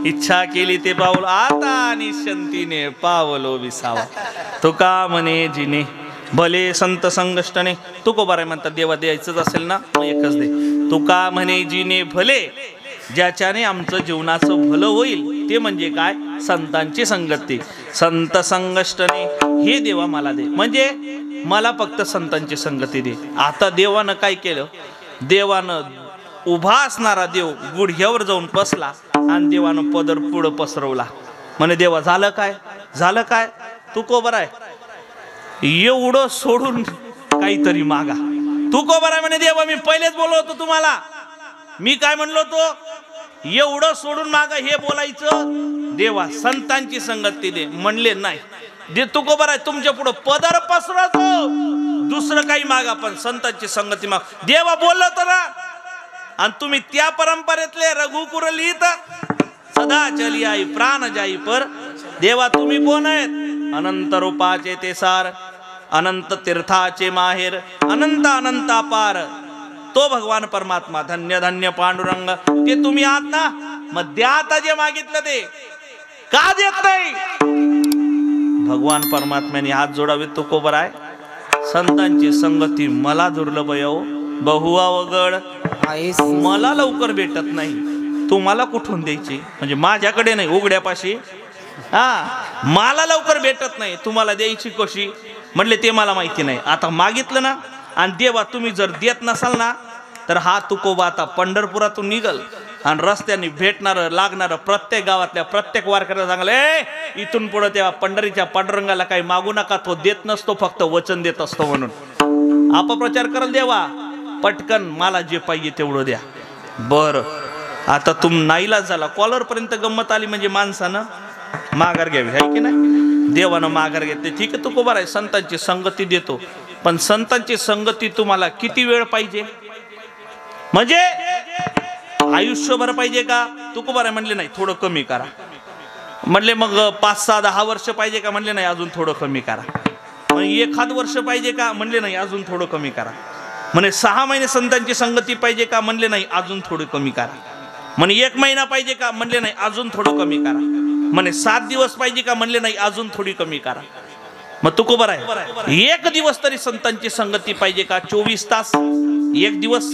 इच्छा केली ते पावलो, आता निश्चंतीने पावलो विसावा. तुका म्हणे जिने भले संत संगष्टने. तुकोबाराय म्हणतात देवा द्यायचंच असेल ना एकच दे. तुका म्हणे जिने भले ज्याच्याने आमचं जीवनाचं भलं होईल ते म्हणजे काय? संतांची संगती. संत संगष्टने हे देवा मला दे, म्हणजे मला फक्त संतांची संगती दे. आता देवानं काय केलं? देवानं उभा असणारा देव गुडघ्यावर जाऊन बसला आणि देवानं पदर पुढं पसरवला. म्हणे देवा झालं काय? झालं काय? तू कोबर आहे, एवढं सोडून काहीतरी मागा. तू कोबर आहे म्हणे देवा, मी पहिलेच बोललो होतो तुम्हाला. मी काय म्हणलो होतो? एवढं सोडून मागा हे बोलायचं. देवा संतांची संगती दे. म्हणले नाही दे, तू कोबर आहे, तुमच्या पुढं पदर पसरवतो, दुसरं काही मागा पण संतांची संगती माग. देवा बोललो होतो ना. आणि तुम्ही त्या परंपरेतले रघुकुर लिहित सदा चली आई प्राण जाई पर. देवा तुम्ही कोण आहेत? अनंत रूपाचे ते सार, अनंत तीर्थाचे माहेर, अनंत अनंत अपार तो भगवान परमात्मा. धन्य धन्य पांडुरंग ते तुम्ही आहात ना. मग द्या आता जे मागितलं ते. का देत नाही? भगवान परमात्म्याने हात जोडावे. तो कोबर आहे. संतांची संगती मला दुर्लभ येऊ बहुवा वगड, मला लवकर भेटत नाही. तुम्हाला कुठून द्यायची? म्हणजे माझ्याकडे नाही, उघड्यापाशी. हा, मला लवकर भेटत नाही, तुम्हाला द्यायची कशी? म्हणले ते मला माहिती नाही. आता मागितलं ना. आणि देवा तुम्ही जर देत नसाल ना तर हा तुकोबा आता पंढरपुरातून निघल आणि रस्त्याने भेटणार लागणार प्रत्येक गावातल्या प्रत्येक वारकऱ्याला सांगले इथून पुढे तेव्हा पंढरीच्या पांडुरंगाला काही मागू नका, तो देत नसतो, फक्त वचन देत असतो म्हणून अपप्रचार करल. देवा पटकन मला जे पाहिजे तेवढं द्या. बरं आता तुम नाईलाज झाला. कॉलर पर्यंत गंमत आली म्हणजे माणसानं माघार घ्यावी, आहे की नाही? देवानं माघार घेतली. ठीक आहे, तू कोबर आहे, संतांची संगती देतो. पण संतांची संगती तुम्हाला किती वेळ पाहिजे? म्हणजे आयुष्यभर पाहिजे का? तू कोबर आहे म्हणले नाही, थोडं कमी करा. म्हणले मग 5-6-10 वर्ष पाहिजे का? म्हणले नाही, अजून थोडं कमी करा. मग 1 वर्ष पाहिजे का? म्हणले नाही, अजून थोडं कमी करा. म्हणे 6 महिने संतांची संगती पाहिजे का? म्हणले नाही, अजून थोडं कमी करा. म्हणे 1 महिना पाहिजे का? म्हणले नाही, अजून थोडं कमी करा. म्हणे 7 दिवस पाहिजे का? म्हणले नाही, अजून थोडी कमी करा. मग तू कोबर आहे, 1 दिवस तरी संतांची संगती पाहिजे का? 24 तास, 1 दिवस?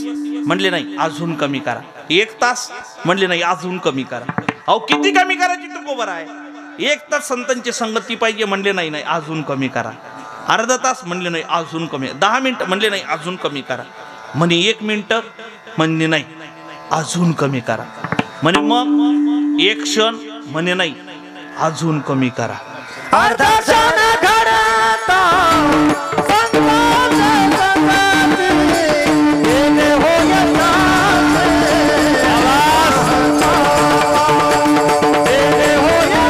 म्हणले नाही, अजून कमी करा. 1 तास? म्हणले नाही, अजून कमी करा. अहो किती कमी करायची? तू कोबर आहे, 1 तास संतांची संगती पाहिजे. म्हणले नाही, नाही अजून कमी करा. अर्धा तास? म्हणले नाही, अजून कमी. 10 मिनिट? म्हणले नाही, अजून कमी करा. म्हणे 1 मिनिट? म्हणले नाही, अजून कमी करा. म्हणे मग 1 क्षण? म्हणे नाही, अजून कमी करा. अर्धा क्षण घडता संतांची संगती येणे होयता येणे होयता.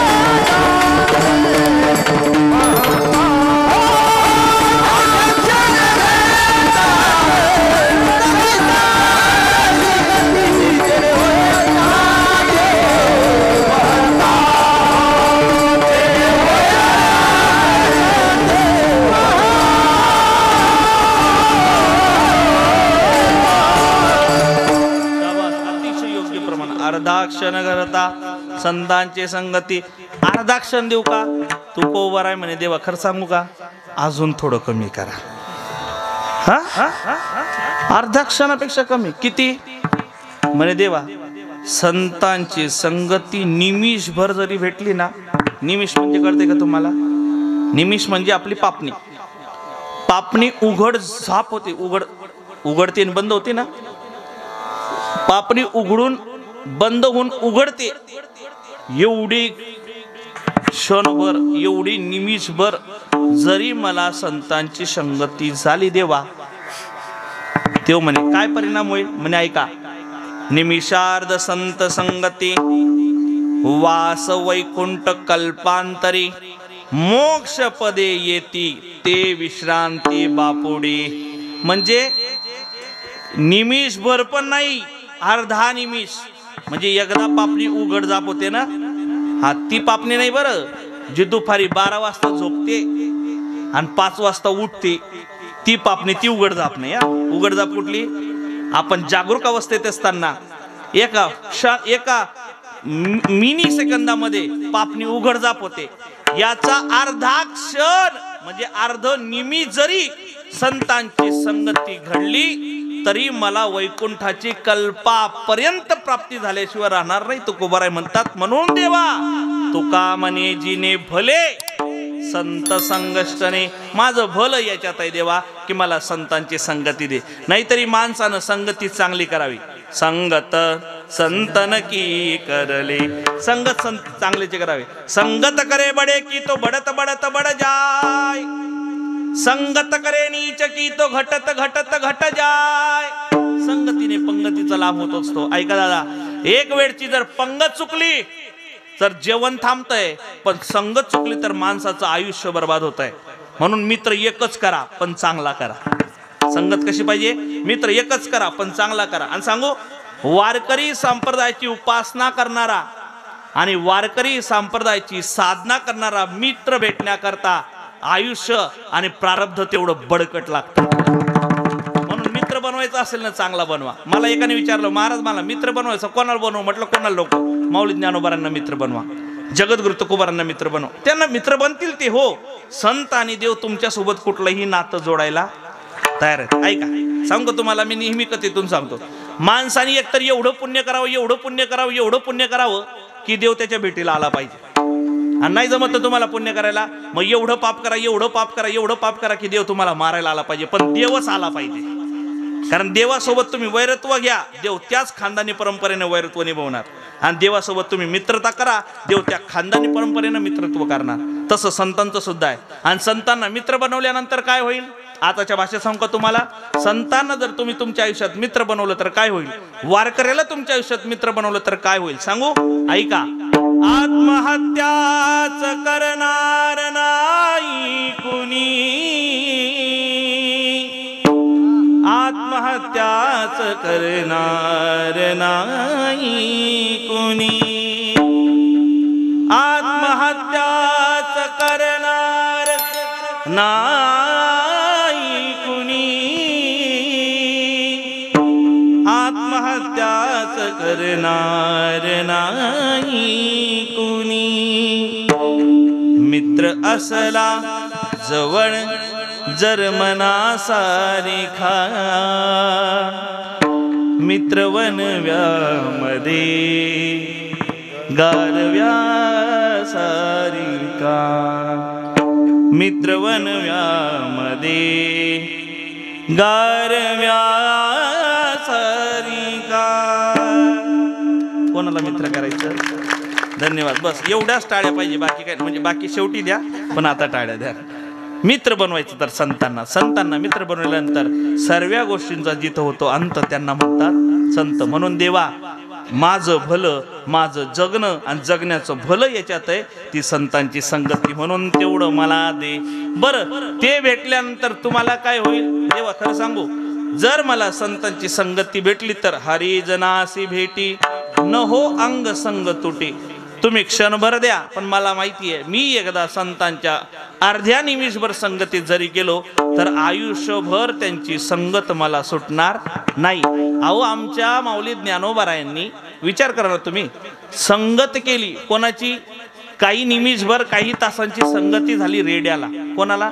अर्धा क्षण करता संतांची संगती. अर्धा क्षण देऊ का? तू कोबर आहे म्हणे देवा, खरं सांगू का? अजून थोडं कमी करा. हा, अर्धा क्षणापेक्षा कमी. किती? म्हणे देवा संतांची संगती निमिषभर जरी भेटली ना. निमिष म्हणजे कळते का तुम्हाला? निमिष म्हणजे आपली पापणी. पापणी उघड झाप होते, उघडते आणि बंद होते ना. पापणी उघडून बंद होऊन उघडते, एवढी क्षणभर, एवढी निमिषभर जरी मला संतांची संगती झाली देवा, तेव्हा म्हणे काय परिणाम होईल? म्हणे ऐका, निमिषार्ध संत संगती वास वैकुंठ कल्पांतरी मोक्ष पदे येती ते विश्रांती बापुडी. म्हणजे निमिषभर पण नाही, अर्धा निमिष. म्हणजे एकदा पापणी उघड जाप होते ना, हा ती पापणी नाही बरं, जी दुपारी 12 वाजता झोपते आणि 5 वाजता उठते, ती पापणी, ती उघड जाप नाही. उघड जाप कुठली? आपण जागरूक अवस्थेत असताना एका मिनी सेकंदामध्ये पापणी उघड जाप होते. याचा अर्धा क्षण म्हणजे अर्ध निमिष जरी संतांची संगती घडली तरी मला वैकुंठाची कल्पापर्यंत प्राप्ती झाल्याशिवाय राहणार नाही तुकोबाराय म्हणतात. म्हणून देवा तुका म्हणे जिने भले संत संगष्टने, माझं भलं याच्यात आहे देवा की मला संतांची संगती दे. नाहीतरी माणसानं संगती चांगली करावी. संगत संतन की करले, संगत संत चांगल्याचे करावे. संगत करे बडे की तो बडत बडत बड जाय, संगत करे नीच की तो घटत घटत घट जाय. संगतीने पंगतीचा लाभ होत असतो. ऐका दादा, एक वेळची जर पंगत चुकली तर जेवण थांबतंय, पण संगत चुकली तर माणसाचं आयुष्य बर्बाद होत आहे. म्हणून मित्र एकच करा पण चांगला करा. संगत कशी पाहिजे? मित्र एकच करा पण चांगला करा. आणि सांगू, वारकरी संप्रदायाची उपासना करणारा आणि वारकरी संप्रदायाची साधना करणारा मित्र भेटण्याकरता आयुष्य आणि प्रारब्ध तेवढं बळकट लागतं. म्हणून मित्र बनवायचा असेल ना चांगला बनवा. मला एकाने विचारलं, महाराज मला मित्र बनवायचं कोणाला बनवू? म्हटलं कोणाला नको, माऊली ज्ञानोबारांना मित्र बनवा, जगद्गुरु तुकोबारांना मित्र बनवा. त्यांना मित्र बनतील ते. हो, संत आणि देव तुमच्या सोबत कुठलंही नातं जोडायला तयार आहेत. ऐका, सांगतो तुम्हाला, मी नेहमी कथेतून सांगतो, माणसाने एकतर एवढं पुण्य करावं, एवढं पुण्य करावं, एवढं पुण्य करावं की देव त्याच्या भेटीला आला पाहिजे. आणि नाही जमत तर तुम्हाला पुण्य करायला, मग एवढं पाप करा, एवढं पाप करा, एवढं पाप करा की देव तुम्हाला मारायला आला पाहिजे. पण देवच आला पाहिजे. कारण देवासोबत तुम्ही वैरत्व घ्या, देव त्याच खानदानी परंपरेने वैरत्व निभवणार. आणि देवासोबत तुम्ही मित्रता करा, देव त्या खानदानी परंपरेनं मित्रत्व करणार. तसं संतांचं सुद्धा आहे. आणि संतांना मित्र बनवल्यानंतर काय होईल? आताच्या भाषेत सांगू का तुम्हाला? संतांना जर तुम्ही तुमच्या आयुष्यात मित्र बनवलं तर काय होईल? वारकऱ्याला तुमच्या आयुष्यात मित्र बनवलं तर काय होईल? सांगू, ऐका. आत्महत्याच करणार नाही कुणी, आत्महत्याच करणार नाही कुणी, आत्महत्याच करणार नाही कुणी, आत्महत्याच करणार नाही कुणी. मित्र असला जवळ जर मनासारिखा, मित्र वनव्यामध्ये गारव्या सारिका, मित्र वनव्यामध्ये गारव्या सारिका. कोणाला मित्र करायचं? धन्यवाद. बस एवढ्याच टाळ्या पाहिजे, बाकी काय म्हणजे बाकी शेवटी द्या, पण आता टाळ्या द्या. मित्र बनवायचं तर संतांना, संतांना मित्र बनवल्यानंतर सर्व गोष्टींचा जिथं होतो अंत त्यांना म्हणतात संत. म्हणून देवा माझं भलं, माझं जगणं आणि जगण्याचं भलं याच्यात आहे ती संतांची संगती. म्हणून तेवढं मला दे. बरं, ते भेटल्यानंतर तुम्हाला काय होईल? देवा खरं सांगू, जर मला संतांची संगती भेटली तर हरिजनासी भेटी न हो अंग संग तुटी. तुम्ही क्षणभर द्या, पण मला माहिती आहे मी एकदा संतांच्या अर्ध्या निमिषभर संगतीत जरी गेलो तर आयुष्यभर त्यांची संगत मला सुटणार नाही. अहो, आमच्या माऊली ज्ञानोबारायांनी विचार करा ना तुम्ही, संगत केली कोणाची? काही निमिषभर, काही तासांची संगती झाली रेड्याला. कोणाला?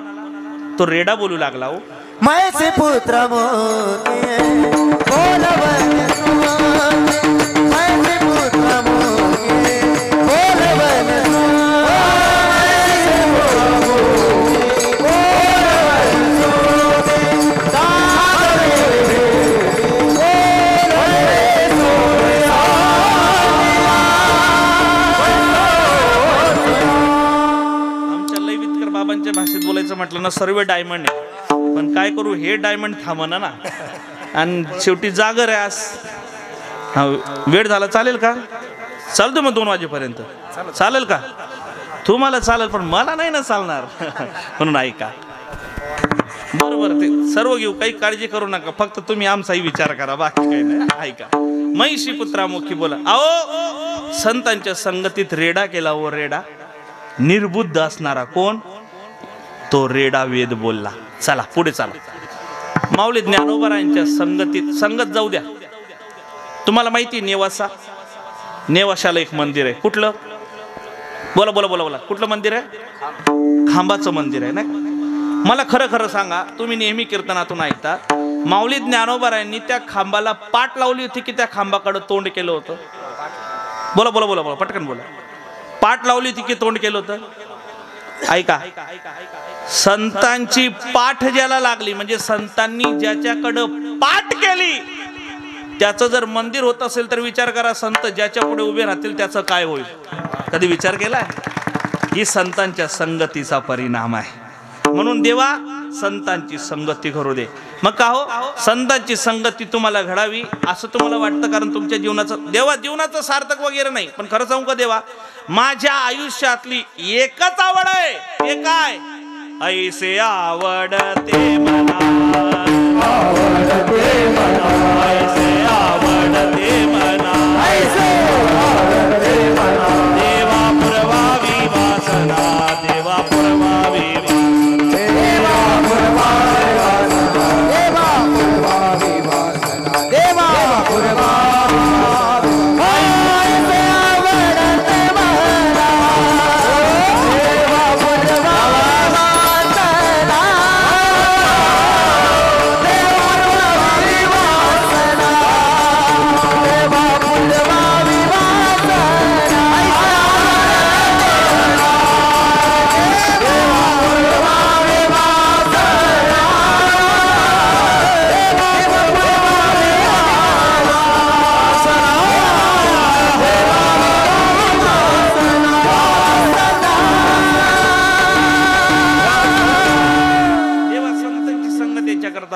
तो रेडा बोलू लागला. हो, मैसे पुत्र मोके बोलवन मैसे पुत्र मोके बोलवन आमच्या लयवितकर बाबांच्या भाषेत बोलायचं म्हटलं ना, सर्व डायमंड आहे. पण काय करू, हे डायमंड थांबना ना. आणि शेवटी जागर आहे आज. हा, वेळ झाला, चालेल का? चालतो मग 2 वाजेपर्यंत. चालेल का? तुम्हाला चालेल, पण मला नाही ना चालणार. म्हणून ऐका, बरोबर ते सर्व घेऊ, काही काळजी करू नका, फक्त तुम्ही आमचाही विचार करा, बाकी काही नाही. ऐका, महिषी पुत्रामुखी बोला. अहो, संतांच्या संगतीत रेडा केला. हो, रेडा निर्बुद्ध असणारा कोण? तो रेडा वेद बोलला. चला पुढे चला. माऊली ज्ञानोबारायांच्या संगतीत, संगत जाऊ द्या. तुम्हाला माहिती नेवासा, नेवाशाला एक मंदिर आहे. कुठलं? बोला बोला बोला बोला. कुठलं मंदिर आहे? खांबाचं मंदिर आहे. नाही, मला खरं खरं सांगा, तुम्ही नेहमी कीर्तनातून ऐकता, माऊली ज्ञानोबारायांनी त्या खांबाला पाठ लावली होती की त्या खांबाकडे तोंड केलं होतं? बोला बोला बोला बोला पटकन बोला. पाठ लावली होती की तोंड केलं होतं? ऐका, संतांची पाठ ज्याला लागली म्हणजे संतांनी ज्याच्याकडं पाठ केली त्याचं जर मंदिर होत असेल तर विचार करा, संत ज्याच्या पुढे उभे राहतील त्याचं काय होईल? कधी विचार केलाय? ही संतांच्या संगतीचा परिणाम आहे. म्हणून देवा संतांची संगती करू दे. मग का हो, संतांची संगती तुम्हाला घडावी असं तुम्हाला वाटतं, कारण तुमच्या जीवनाचं देवा जीवनाचं सार्थक वगैरे नाही, पण खरं सांगू का देवा, माझ्या आयुष्यातली एकच आवड आहे. हे काय? ऐसे आवडते मना, आवडते मना, ऐसे आवडते मना, ऐसे आवडते मना, देवा पुरवावी वासना, देवा पुरवावी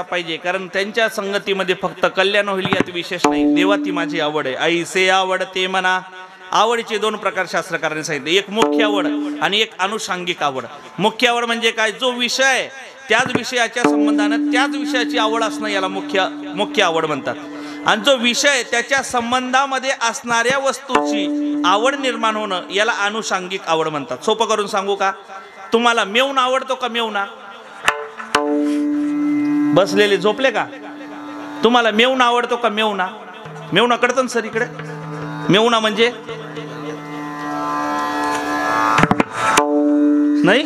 पाहिजे, कारण त्यांच्या संगतीमध्ये फक्त कल्याण होईल यात विशेष नाही. देवा ती माझी आवड आहे. ऐसे आवडते मना. आवडीचे दोन प्रकार शास्त्रकारांनी सांगितले, एक मुख्य आवड आणि एक अनुषंगिक आवड. मुख्य आवड म्हणजे काय? जो विषय त्याच विषयाच्या संबंधाने त्याच विषयाची आवड असणं याला मुख्य आवड म्हणतात. आणि जो विषय त्याच्या संबंधामध्ये असणाऱ्या वस्तूची आवड निर्माण होणं याला अनुषंगिक आवड म्हणतात. सोपं करून सांगू का? तुम्हाला मेवणा आवडतो का? मेवणा बसलेले झोपले का? तुम्हाला मेवणा आवडतो का? मेवणा मेवणा कळतं सर इकडे? मेवणा म्हणजे नाही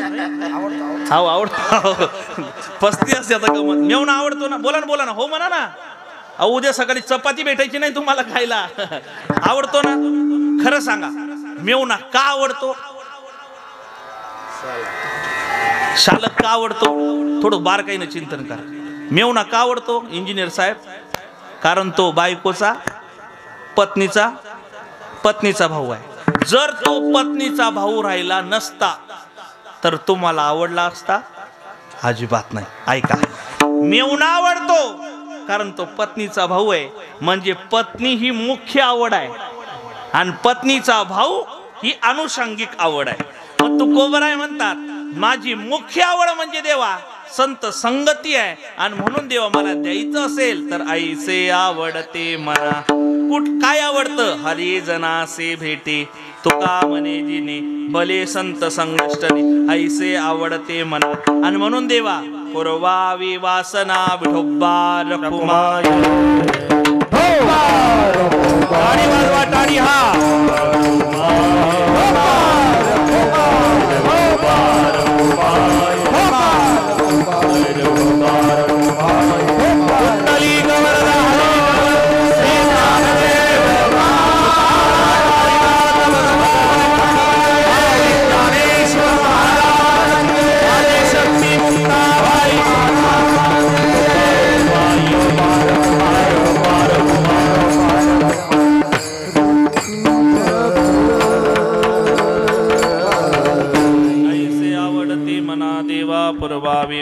आवडतो. पस्ती असते आता गमत. मेवणा आवडतो ना? बोला ना बोला ना, हो म्हणा ना. अहो उद्या सकाळी चपाती भेटायची नाही तुम्हाला खायला. आवडतो ना? खरं सांगा, मेवणा का आवडतो? शालक का आवडतो? थोडं बारकाईनं चिंतन करा. मेवणा का आवडतो इंजिनियर साहेब? कारण तो बायकोचा पत्नीचा भाऊ आहे. जर तो पत्नीचा भाऊ राहिला नसता तर तुम्हाला आवडला असता? अजिबात नाही. ऐका, मेवणा आवडतो कारण तो पत्नीचा भाऊ आहे, म्हणजे पत्नी ही मुख्य आवड आहे आणि पत्नीचा भाऊ ही अनुषंगिक आवड आहे. मग तुकोबराय म्हणतात, माझी मुख्य आवड म्हणजे देवा संत संगती आहे, आणि म्हणून देवा मला द्यायचं असेल तर ऐसे आवडते मला. काय आवडतं? हरी जनासे भेटे तुका म्हणे जिने भले संत संगष्टने ऐसे आवडते मना. आणि म्हणून देवा पुरवावी वासना विठोबा रखुमाय. टाळी वाजवा, टाळी.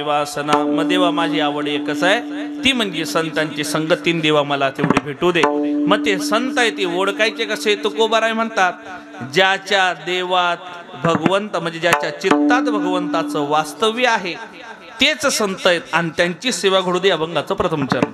वासना. मग देवा माझी आवड एकच आहे, ती म्हणजे संतांची संगतीन देवा मला तेवढी भेटू दे. मग ते संत आहे ते ओळखायचे कसे? तुकोबाराय म्हणतात, ज्याच्या देवात भगवंत म्हणजे ज्याच्या चित्तात भगवंताचं वास्तव्य आहे तेच संत आहेत, आणि त्यांची सेवा घडू दे. अभंगाचं प्रथम चरण.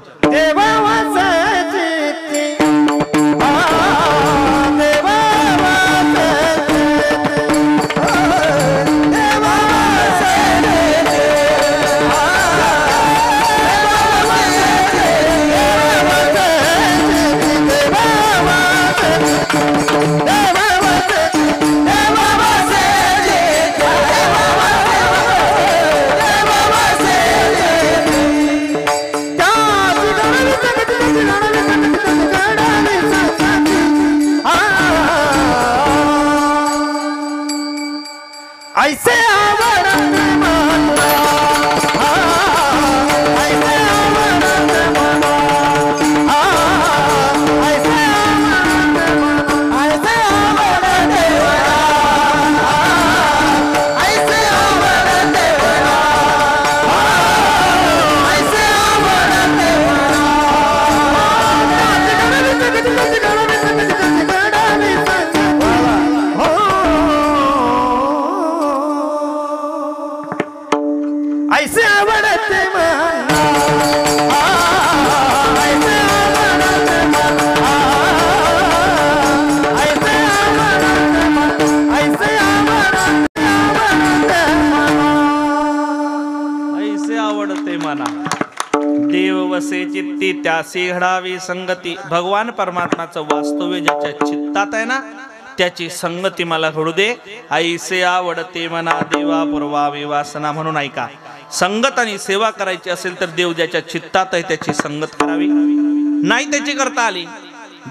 God ऐसे आवडते मला ऐसे आवडते मला ऐसे आवडते मला ऐसे आवडते मला ऐसे आवडते मला ऐसे आवडते ऐसे आवडते मला ऐसे आवडते मला ऐसे आवडते मला ऐसे ऐसे आवडते मना देव वसे चित्ती त्यासी घडावी संगती. भगवान परमात्माचं वास्तव्य ज्याच्या चित्तात आहे ना त्याची संगती मला घडू दे. ऐसे आवडते मना देवा पुरवावी वासना. म्हणून ऐका, संगत आणि सेवा करायची असेल तर देव ज्याच्या चित्तात आहे त्याची संगत करावी. नाही त्याची करता आली,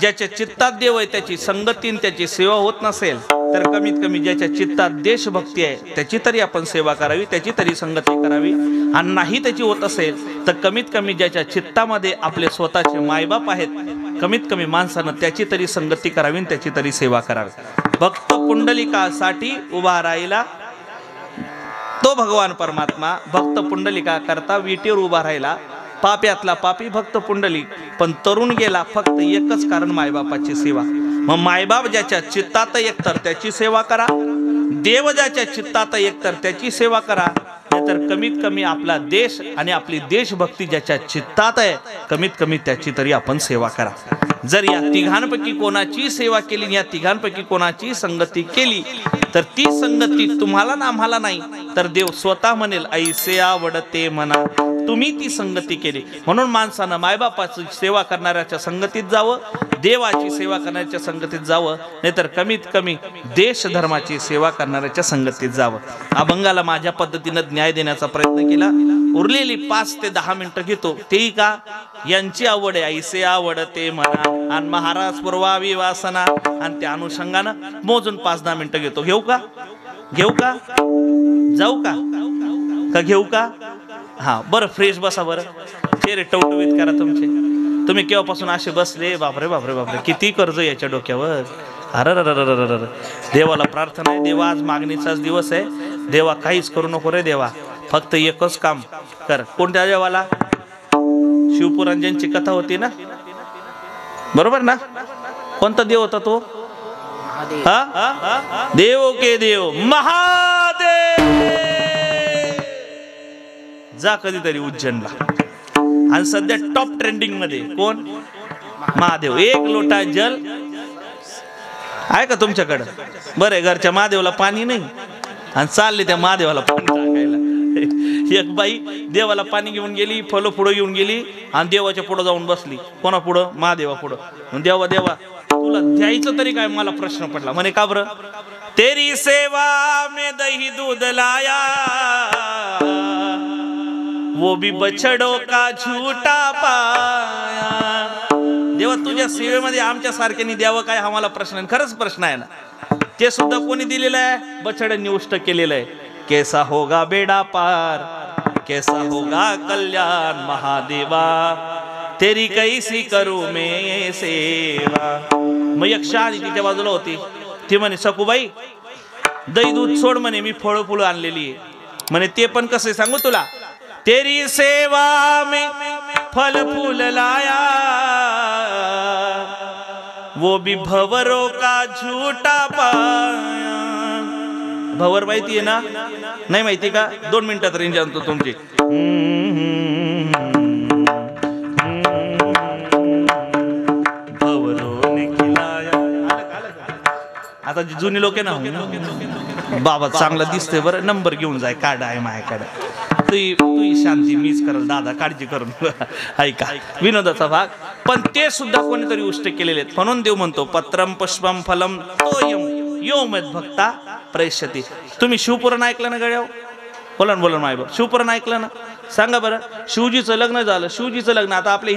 ज्याच्या चित्तात देव आहे त्याची संगतीन त्याची सेवा होत नसेल तर कमीत कमी ज्याच्या चित्तात देशभक्ती आहे त्याची तरी आपण सेवा करावी, त्याची तरी संगती करावी. आणि नाही त्याची होत असेल तर कमीत कमी ज्याच्या चित्तामध्ये आपले स्वतःचे मायबाप आहेत, कमीत कमी माणसानं त्याची तरी संगती करावी, त्याची तरी सेवा करावी. भक्त पुंडलिकासाठी उभा राहिला तो भगवान परमात्मा. भक्त पुंडलिका करता विटेवर उभा राहिला. पाप्यातला पापी भक्त पुंडलिक, पण तरुण गेला फक्त एकच कारण, मायबापाची सेवा. मग मायबाप ज्याच्या चित्तात एकतर त्याची सेवा करा, देव ज्याच्या चित्तात एकतर त्याची सेवा करा, नाहीतर कमीत कमी आपला देश आणि आपली देशभक्ती ज्याच्या चित्तात आहे कमीत कमी त्याची तरी आपण सेवा करा. जर या तिघांपैकी कोणाची सेवा केली, या तिघांपैकी कोणाची संगती केली तर ती संगती तुम्हाला ना आम्हाला नाही तर देव स्वतः म्हणेल ऐसे आवडते मना. तुम्ही ती संगती केली. म्हणून माणसानं मायबापाची सेवा करणाऱ्याच्या संगतीत जावं, देवाची सेवा करण्याच्या संगतीत जावं, नाहीतर कमीत कमी देश धर्माची सेवा करणाऱ्याच्या संगतीत जावं. अभंगाला माझ्या पद्धतीनं न्याय देण्याचा प्रयत्न केला. उरलेली 5 ते 10 मिनिटं घेतो. तेही का यांची आवड आहे, ऐसे आवडते मना आणि महाराज पुरवावी वासना. आणि त्या अनुषंगानं मोजून 5-10 मिनिटं घेतो. घेऊ का? घेऊ का? जाऊ का? का घेऊ का? हा बरं, फ्रेश बसा बरं. चेहरे टवटवीत करा तुमचे. तुम्ही केव्हापासून असे बसले? बापरे बापरे बापरे, किती कर्ज याच्या डोक्यावर. अरे देवाला प्रार्थना आहे, देवा आज मागणीचाच दिवस आहे, देवा काहीच करू नको रे देवा, फक्त एकच काम कर. कोणत्या देवाला? शिवपुरांजनची कथा होती ना, बरोबर ना? कोणता देव होता तो? हा देव के देव महादेव. जा कधीतरी उज्जैनला. आणि सध्या टॉप ट्रेंडिंग मध्ये कोण? महादेव. 1 लोटा जल आहे का तुमच्याकडं? बरं, घरच्या महादेवला पाणी नाही आणि चालले त्या महादेवाला पाणी टाकायला. एक बाई देवाला पाणी घेऊन गेली, फळं पुढं घेऊन गेली आणि देवाच्या पुढं जाऊन बसली. कोणा पुढं? महादेवा पुढं. देवा देवा तुला द्यायचं तरी काय? मला प्रश्न पडला. म्हणे का बरं? तेरी सेवा में दही दूध लाया वो भी बछड़ों का झूठा पाया. देवा तुझ्या सेवेमध्ये आमच्या सारख्यानी द्यावं काय? हा मला प्रश्न आहे. खरंच प्रश्न आहे ना. ते सुद्धा कोणी दिलेलं आहे? बछड्यांनी उष्ट केलेलं आहे. कैसा होगा बेड़ा पार, कैसा होगा कल्याण महादेवा, तेरी कैसी करू मैं सेवा. मग एक शाळी तिच्या बाजूला होती. ती म्हणे सखूबाई दही दूध सोड म्हणे, मी फळं फुलं आणलेली आहे. म्हणे ते पण कसं सांगू तुला? तेरी सेवा में फल फूल लाया वो भी भवरों का झूठा पाया. भवर माहिती आहे ना? नाही माहिती का? 2 मिनिटात रेंज आणतो तुमची. भवरों ने खिलाया. आता जुनी लोक आहे ना, बाबा चांगला दिसतंय बरं, नंबर घेऊन जाय, कार्ड आहे माझ्याकडे. तू शांती मीच करल दादा, काळजी करून. ऐका विनोदाचा भाग. पण ते सुद्धा कोणीतरी उष्ट केलेले आहेत. म्हणून देव म्हणतो पत्रम पुष्पम फलम तोयम यो मद भक्ता प्रेष्यती. तुम्ही शिवपुराण ऐकलं ना गड्याव? बोला बोला माय बाप, शिवपुराण ऐकलं ना? सांगा बरं. शिवजीचं लग्न झालं. शिवजीचं लग्न आता आपल्या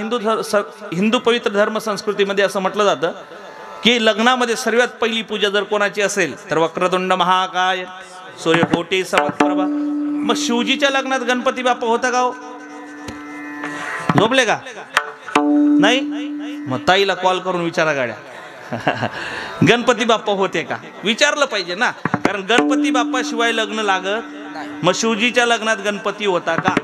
हिंदू पवित्र धर्म संस्कृतीमध्ये असं म्हटलं जातं की लग्नामध्ये सर्वात पहिली पूजा जर कोणाची असेल तर वक्रतुंड महाकाय सूर्यकोटी समप्रभा. मग शिवजीच्या लग्नात गणपती बाप्पा होता का हो? झोपले का नाही? मग ताईला कॉल करून विचारा गाड्या गणपती बाप्पा होते का, विचारलं पाहिजे ना. कारण गणपती बाप्पा शिवाय लग्न लागत. मग शिवजीच्या लग्नात गणपती होता का,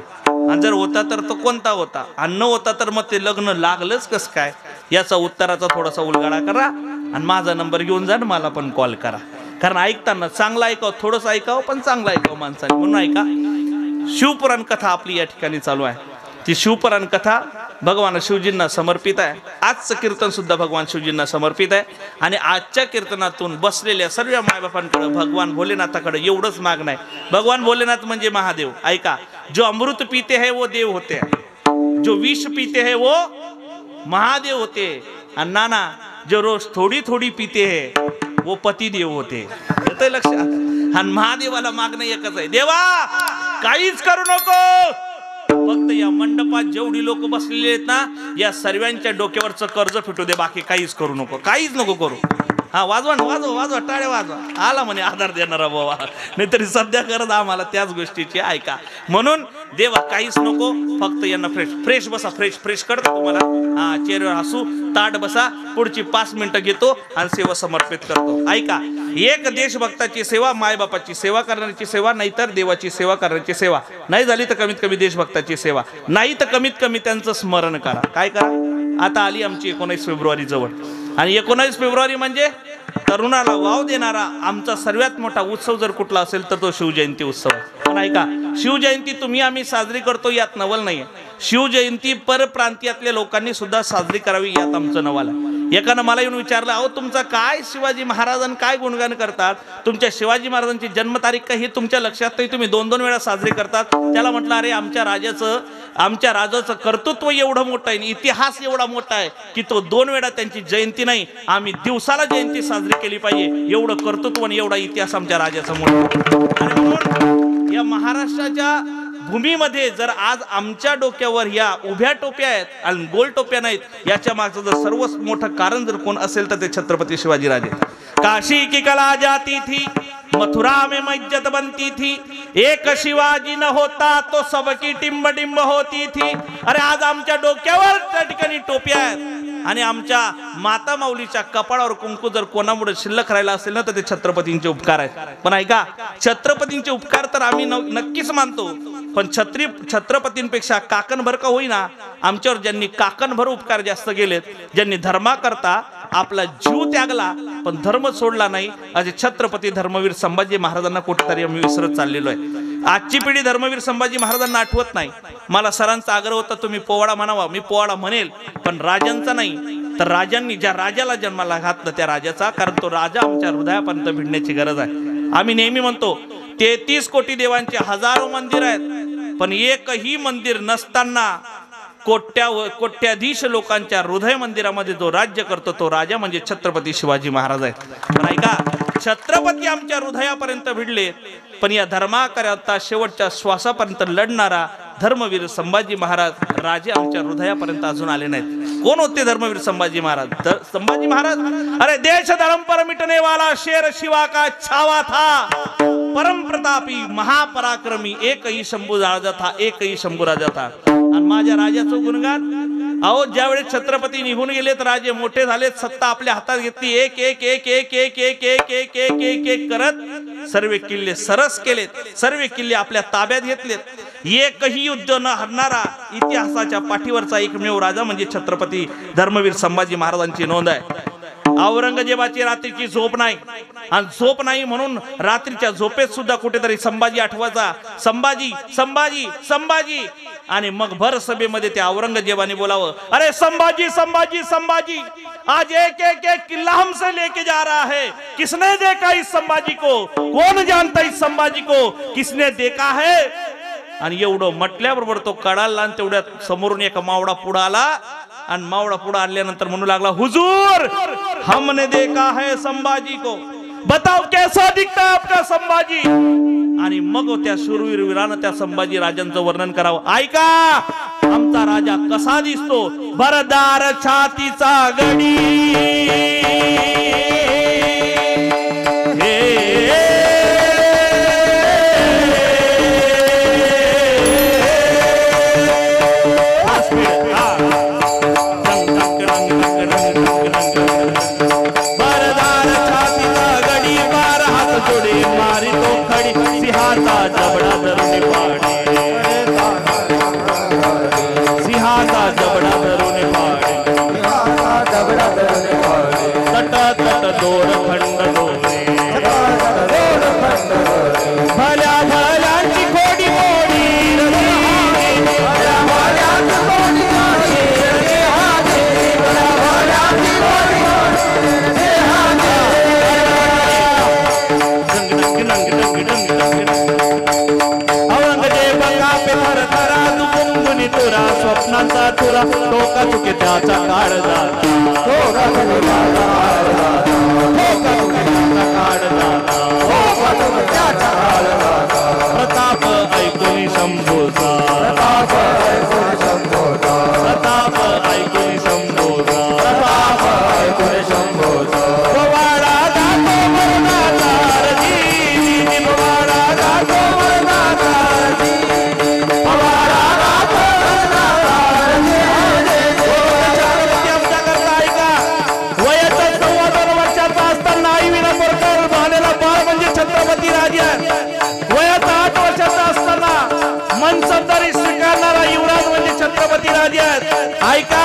आणि जर होता तर तो कोणता होता, आणि न होता तर मग ते लग्न लागलंच कसं काय, याचा उत्तराचा थोडासा उलगडा करा आणि माझा नंबर घेऊन जा, मला पण कॉल करा. कारण ऐकताना चांगलं ऐकावं, थोडंसं ऐकावं पण चांगलं ऐकावं माणसाने. म्हणून ऐका, शिवपुराण कथा आपली या ठिकाणी चालू आहे. ती शिवपुराण कथा भगवान शिवजींना समर्पित आहे. आजचं कीर्तन सुद्धा भगवान शिवजींना समर्पित आहे. आणि आजच्या कीर्तनातून बसलेल्या सर्व मायबापांकडे भगवान भोलेनाथाकडे एवढंच मागणं आहे. भगवान भोलेनाथ म्हणजे महादेव. ऐका, जो अमृत पीते है वो देव होते हैं, जो विष पीते है वो महादेव होते, आणि नाना जो रोज थोडी थोडी पीते है वो पतिदेव होते. येतंय लक्षात? आणि महादेवाला मागणं एकच आहे, देवा काहीच करू नको, फक्त या मंडपात जेवढी लोक बसलेली आहेत ना, या सर्वांच्या डोक्यावरचं कर्ज फिटू दे, बाकी काहीच करू नको, काहीच नको करू. हा वाजवा वाजवा वाजवा, टाळ्या वाजवा. आला म्हणे आधार देणारा बाबा, नाहीतरी सध्या करत आम्हाला त्याच गोष्टीची. ऐका, म्हणून देवा काहीच नको, फक्त यांना फ्रेश बसा, फ्रेश करतो तुम्हाला. हा, चेहऱ्यावर हसू, ताट बसा, पुढची 5 मिनिटं घेतो आणि सेवा समर्पित करतो. ऐका, एक देशभक्ताची सेवा, मायबापाची सेवा करण्याची सेवा, नाहीतर देवाची सेवा करण्याची सेवा. नाही झाली तर कमीत कमी देशभक्ताची सेवा, नाही तर कमीत कमी त्यांचं स्मरण करा. काय करा, आता आली आमची 19 फेब्रुवारी जवळ, आणि 19 फेब्रुवारी म्हणजे तरुणाला वाव देणारा आमचा सर्वात मोठा उत्सव जर कुठला असेल तर तो शिवजयंती उत्सव आहे. पण ऐका, शिवजयंती तुम्ही आम्ही साजरी करतो यात नवल नाहीये. शिवजयंती परप्रांतीयातल्या लोकांनी सुद्धा साजरी करावी यात आमचं नवल आहे. एकानं मला येऊन विचारलं, अहो तुमचा काय शिवाजी महाराजांना काय गुणगान करतात, तुमच्या शिवाजी महाराजांची जन्मतारीख काय ही तुमच्या लक्षात नाही, तुम्ही 2-2 वेळा साजरी करतात. त्याला म्हटलं, अरे आमच्या राजाचं कर्तृत्व एवढं मोठं आहे, इतिहास एवढा मोठा आहे की तो 2 वेळा त्यांची जयंती नाही, आम्ही दिवसाला जयंती साजरी केली पाहिजे. एवढं कर्तृत्व आणि एवढा इतिहास आमच्या राजाचा मोठा. आणि म्हणून या महाराष्ट्राच्या भूमीमध्ये जर आज आमच्या डोक्यावर या उभ्या टोप्या आहेत आणि गोल टोप्या नाहीत, याच्या मागचं जर सर्वात मोठं कारण जर कोण असेल तर ते छत्रपती शिवाजीराजे. काशी की कला जाती थी, मथुरा में इज्जत बनती थी, एक शिवाजी न होता तो सबकी टिंब टिंब होती थी. अरे आज आमच्या डोक्यावर त्या ठिकाणी टोप्या आहेत आणि आमच्या माता माऊलीच्या कपाळावर कुंकू जर कोणामुळे शिल्लक राहिला असेल ना तर ते छत्रपतींचे उपकार आहेत. पण ऐका, छत्रपतींचे उपकार तर आम्ही नक्कीच मानतो, पण छत्रपतींपेक्षा काकणभर का होईना आमच्यावर ज्यांनी काकणभर उपकार जास्त केलेत, ज्यांनी धर्माकरता आपला जीव त्यागला पण धर्म सोडला नाही, असे छत्रपती धर्मवीर संभाजी महाराजांना कुठेतरी आम्ही विसरत चाललेलो आहे. आजची पिढी धर्मवीर संभाजी महाराजांना आठवत नाही. मला सरांचा आग्रह होता तुम्ही पोवाडा म्हणावा, मी पोवाडा म्हणेल पण राजांचा नाही, तर राजांनी ज्या राजाला जन्माला घातलं त्या राजाचा, कारण तो राजा आमच्या हृदयापर्यंत भिडण्याची गरज आहे. आम्ही नेहमी म्हणतो 33 कोटी देवांचे हजारो मंदिर आहेत, पण एकही मंदिर नसताना कोट्याधीश लोकांच्या हृदय मंदिरामध्ये जो राज्य करतो तो राजा म्हणजे छत्रपती शिवाजी महाराज आहेत. पण ऐका, छत्रपती आमच्या हृदयापर्यंत भिडले, पण या धर्माकरता शेवटच्या श्वासापर्यंत लढणारा धर्मवीर संभाजी महाराज राजे आमच्या हृदयापर्यंत अजून आले नाहीत. कोण होते धर्मवीर संभाजी महाराज? संभाजी महाराज, अरे देश धर्म पर मिटने वाला शेर शिवा का छावा था, परम प्रतापी महापराक्रमी एक ही शंभू राजा था, एक ही शंभू राजा था. आणि माझ्या राजाचं गुणगान, अहो ज्यावेळेस छत्रपती निघून गेले तर राजे मोठे झाले, सत्ता आपल्या हातात घेतली, एक एक एक एक एक एक एक एक एक एक एक करत सर्व किल्ले सरस केलेत, सर्व किल्ले आपल्या ताब्यात घेतलेत. एकही युद्ध न हरणारा इतिहासाच्या पाठीवरचा एकमेव राजा म्हणजे छत्रपती धर्मवीर संभाजी महाराजांची नोंद आहे. औरंगजेबाची रात्रीची झोप नाही, आणि झोप नाही म्हणून रात्रीच्या झोपेत सुद्धा कुठेतरी संभाजी आठवायचा, संभाजी संभाजी संभाजी. आणि मग भर सभेमध्ये त्या औरंगजेबाने बोलावं, अरे संभाजी संभाजी संभाजी, आज एक एक एक किल्ला हमसे लेके जा रहा है, किसने देखा इस संभाजी को, कौन जानता इस संभाजी को, किसने देखा है. आणि एवढं म्हटल्याबरोबर तो कडाला, आणि तेवढ्यात समोरून एक मावळा पुढे आला, आणि मावळा पुढे आल्यानंतर म्हणू लागला, हुजूर हमने देखा है संभाजी को, बताओ कैसा दिखता है आपका संभाजी. आणि मग त्या शूरवीर वीरानं त्या संभाजी राजांचं वर्णन करावं. ऐका, आमचा राजा कसा दिसतो, भरदार छातीचा गडी, सिंहाचा जबडा धरून पाणी सिंहाचा जबडा धरून पाणी तट तट दोर खंड डोळे भल्या भल्यांची खोडी मोडी औरंगजेबाला पे थर थरा दुगुंगुनी तुरा स्वप्नांचा तुरा टोका चुके त्याचा काळ जाता टोका चुके त्याचा काळ जाता प्रताप ऐकून शंभूचा प्रताप ऐकून शंभूचा पवाडा जातो मरणाचा रजी पवाडा जातो मरणाचा रजी पवाडा जातो मरणाचा रजी आमच्या करता ऐका वयाचा 14 वर्षाचा असताना आई विना प्रकार झालेला बाळ म्हणजे छत्रपती राजा वयाचा 8 वर्षाचा असताना मनसबदारी स्वीकारणारा युवराज म्हणजे छत्रपती राजा ऐका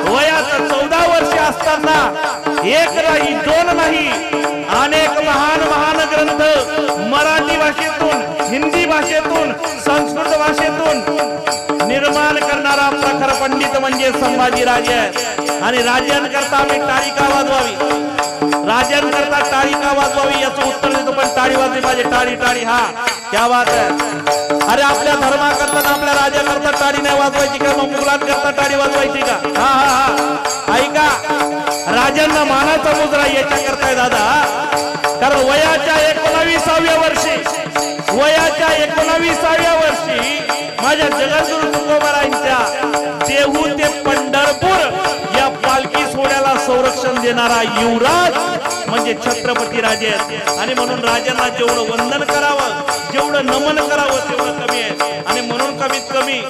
वयाचा 14 वर्ष असताना एक नाही दोन नाही अनेक महान महान ग्रंथ मराठी भाषेतून हिंदी भाषेतून संस्कृत भाषेतून निर्माण करणारा प्रखर पंडित म्हणजे संभाजी राजे आणि राजांकरता आम्ही टाळी का वाजवावी राजांकरता टाळी का वाजवावी याचं उत्तर देतो पण टाळी वाजली पाहिजे टाळी टाळी हा क्या बात आहे अरे आपल्या धर्माकरता आपल्या राजाकरता टाळी नाही वाजवायची का मग मुलांकरता टाळी वाजवायची का हा हा हा ऐका राजांना मानाचा मुजरा याच्या करताय दादा कारण वयाच्या 19व्या वर्षी माझ्या जगद्गुरु तुकोबारायांच्या देहू ते पंढरपूर या पालखी सोहळ्याला संरक्षण देणारा युवराज म्हणजे छत्रपती राजे आणि म्हणून राजांना जेवढं वंदन करावं जेवढं नमन करावं तेवढं कमी आहे आणि म्हणून कमीत कमी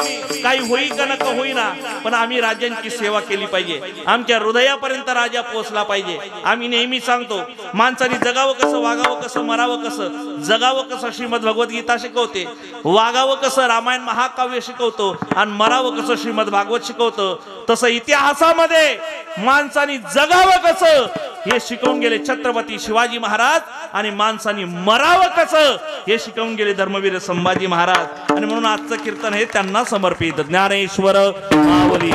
काही होई का नका होईना पण आम्ही राजांची सेवा केली पाहिजे आमच्या हृदयापर्यंत राजा पोहोचला पाहिजे आम्ही नेहमी सांगतो माणसाने जगावं कसं वागावं कसं मरावं कसं जगावं कसं श्रीमद भगवद्गीता शिकवते वागावं कसं रामायण महाकाव्य शिकवतो आणि मरावं कसं श्रीमद भागवत शिकवतं तसं इतिहासामध्ये माणसाने जगावं कसं हे शिकवून गेले छत्रपती शिवाजी महाराज आणि माणसाने मरावं कसं हे शिकवून गेले धर्मवीर संभाजी महाराज आणि म्हणून आजचं कीर्तन हे त्यांना समर्पित ज्ञानेश्वर माऊली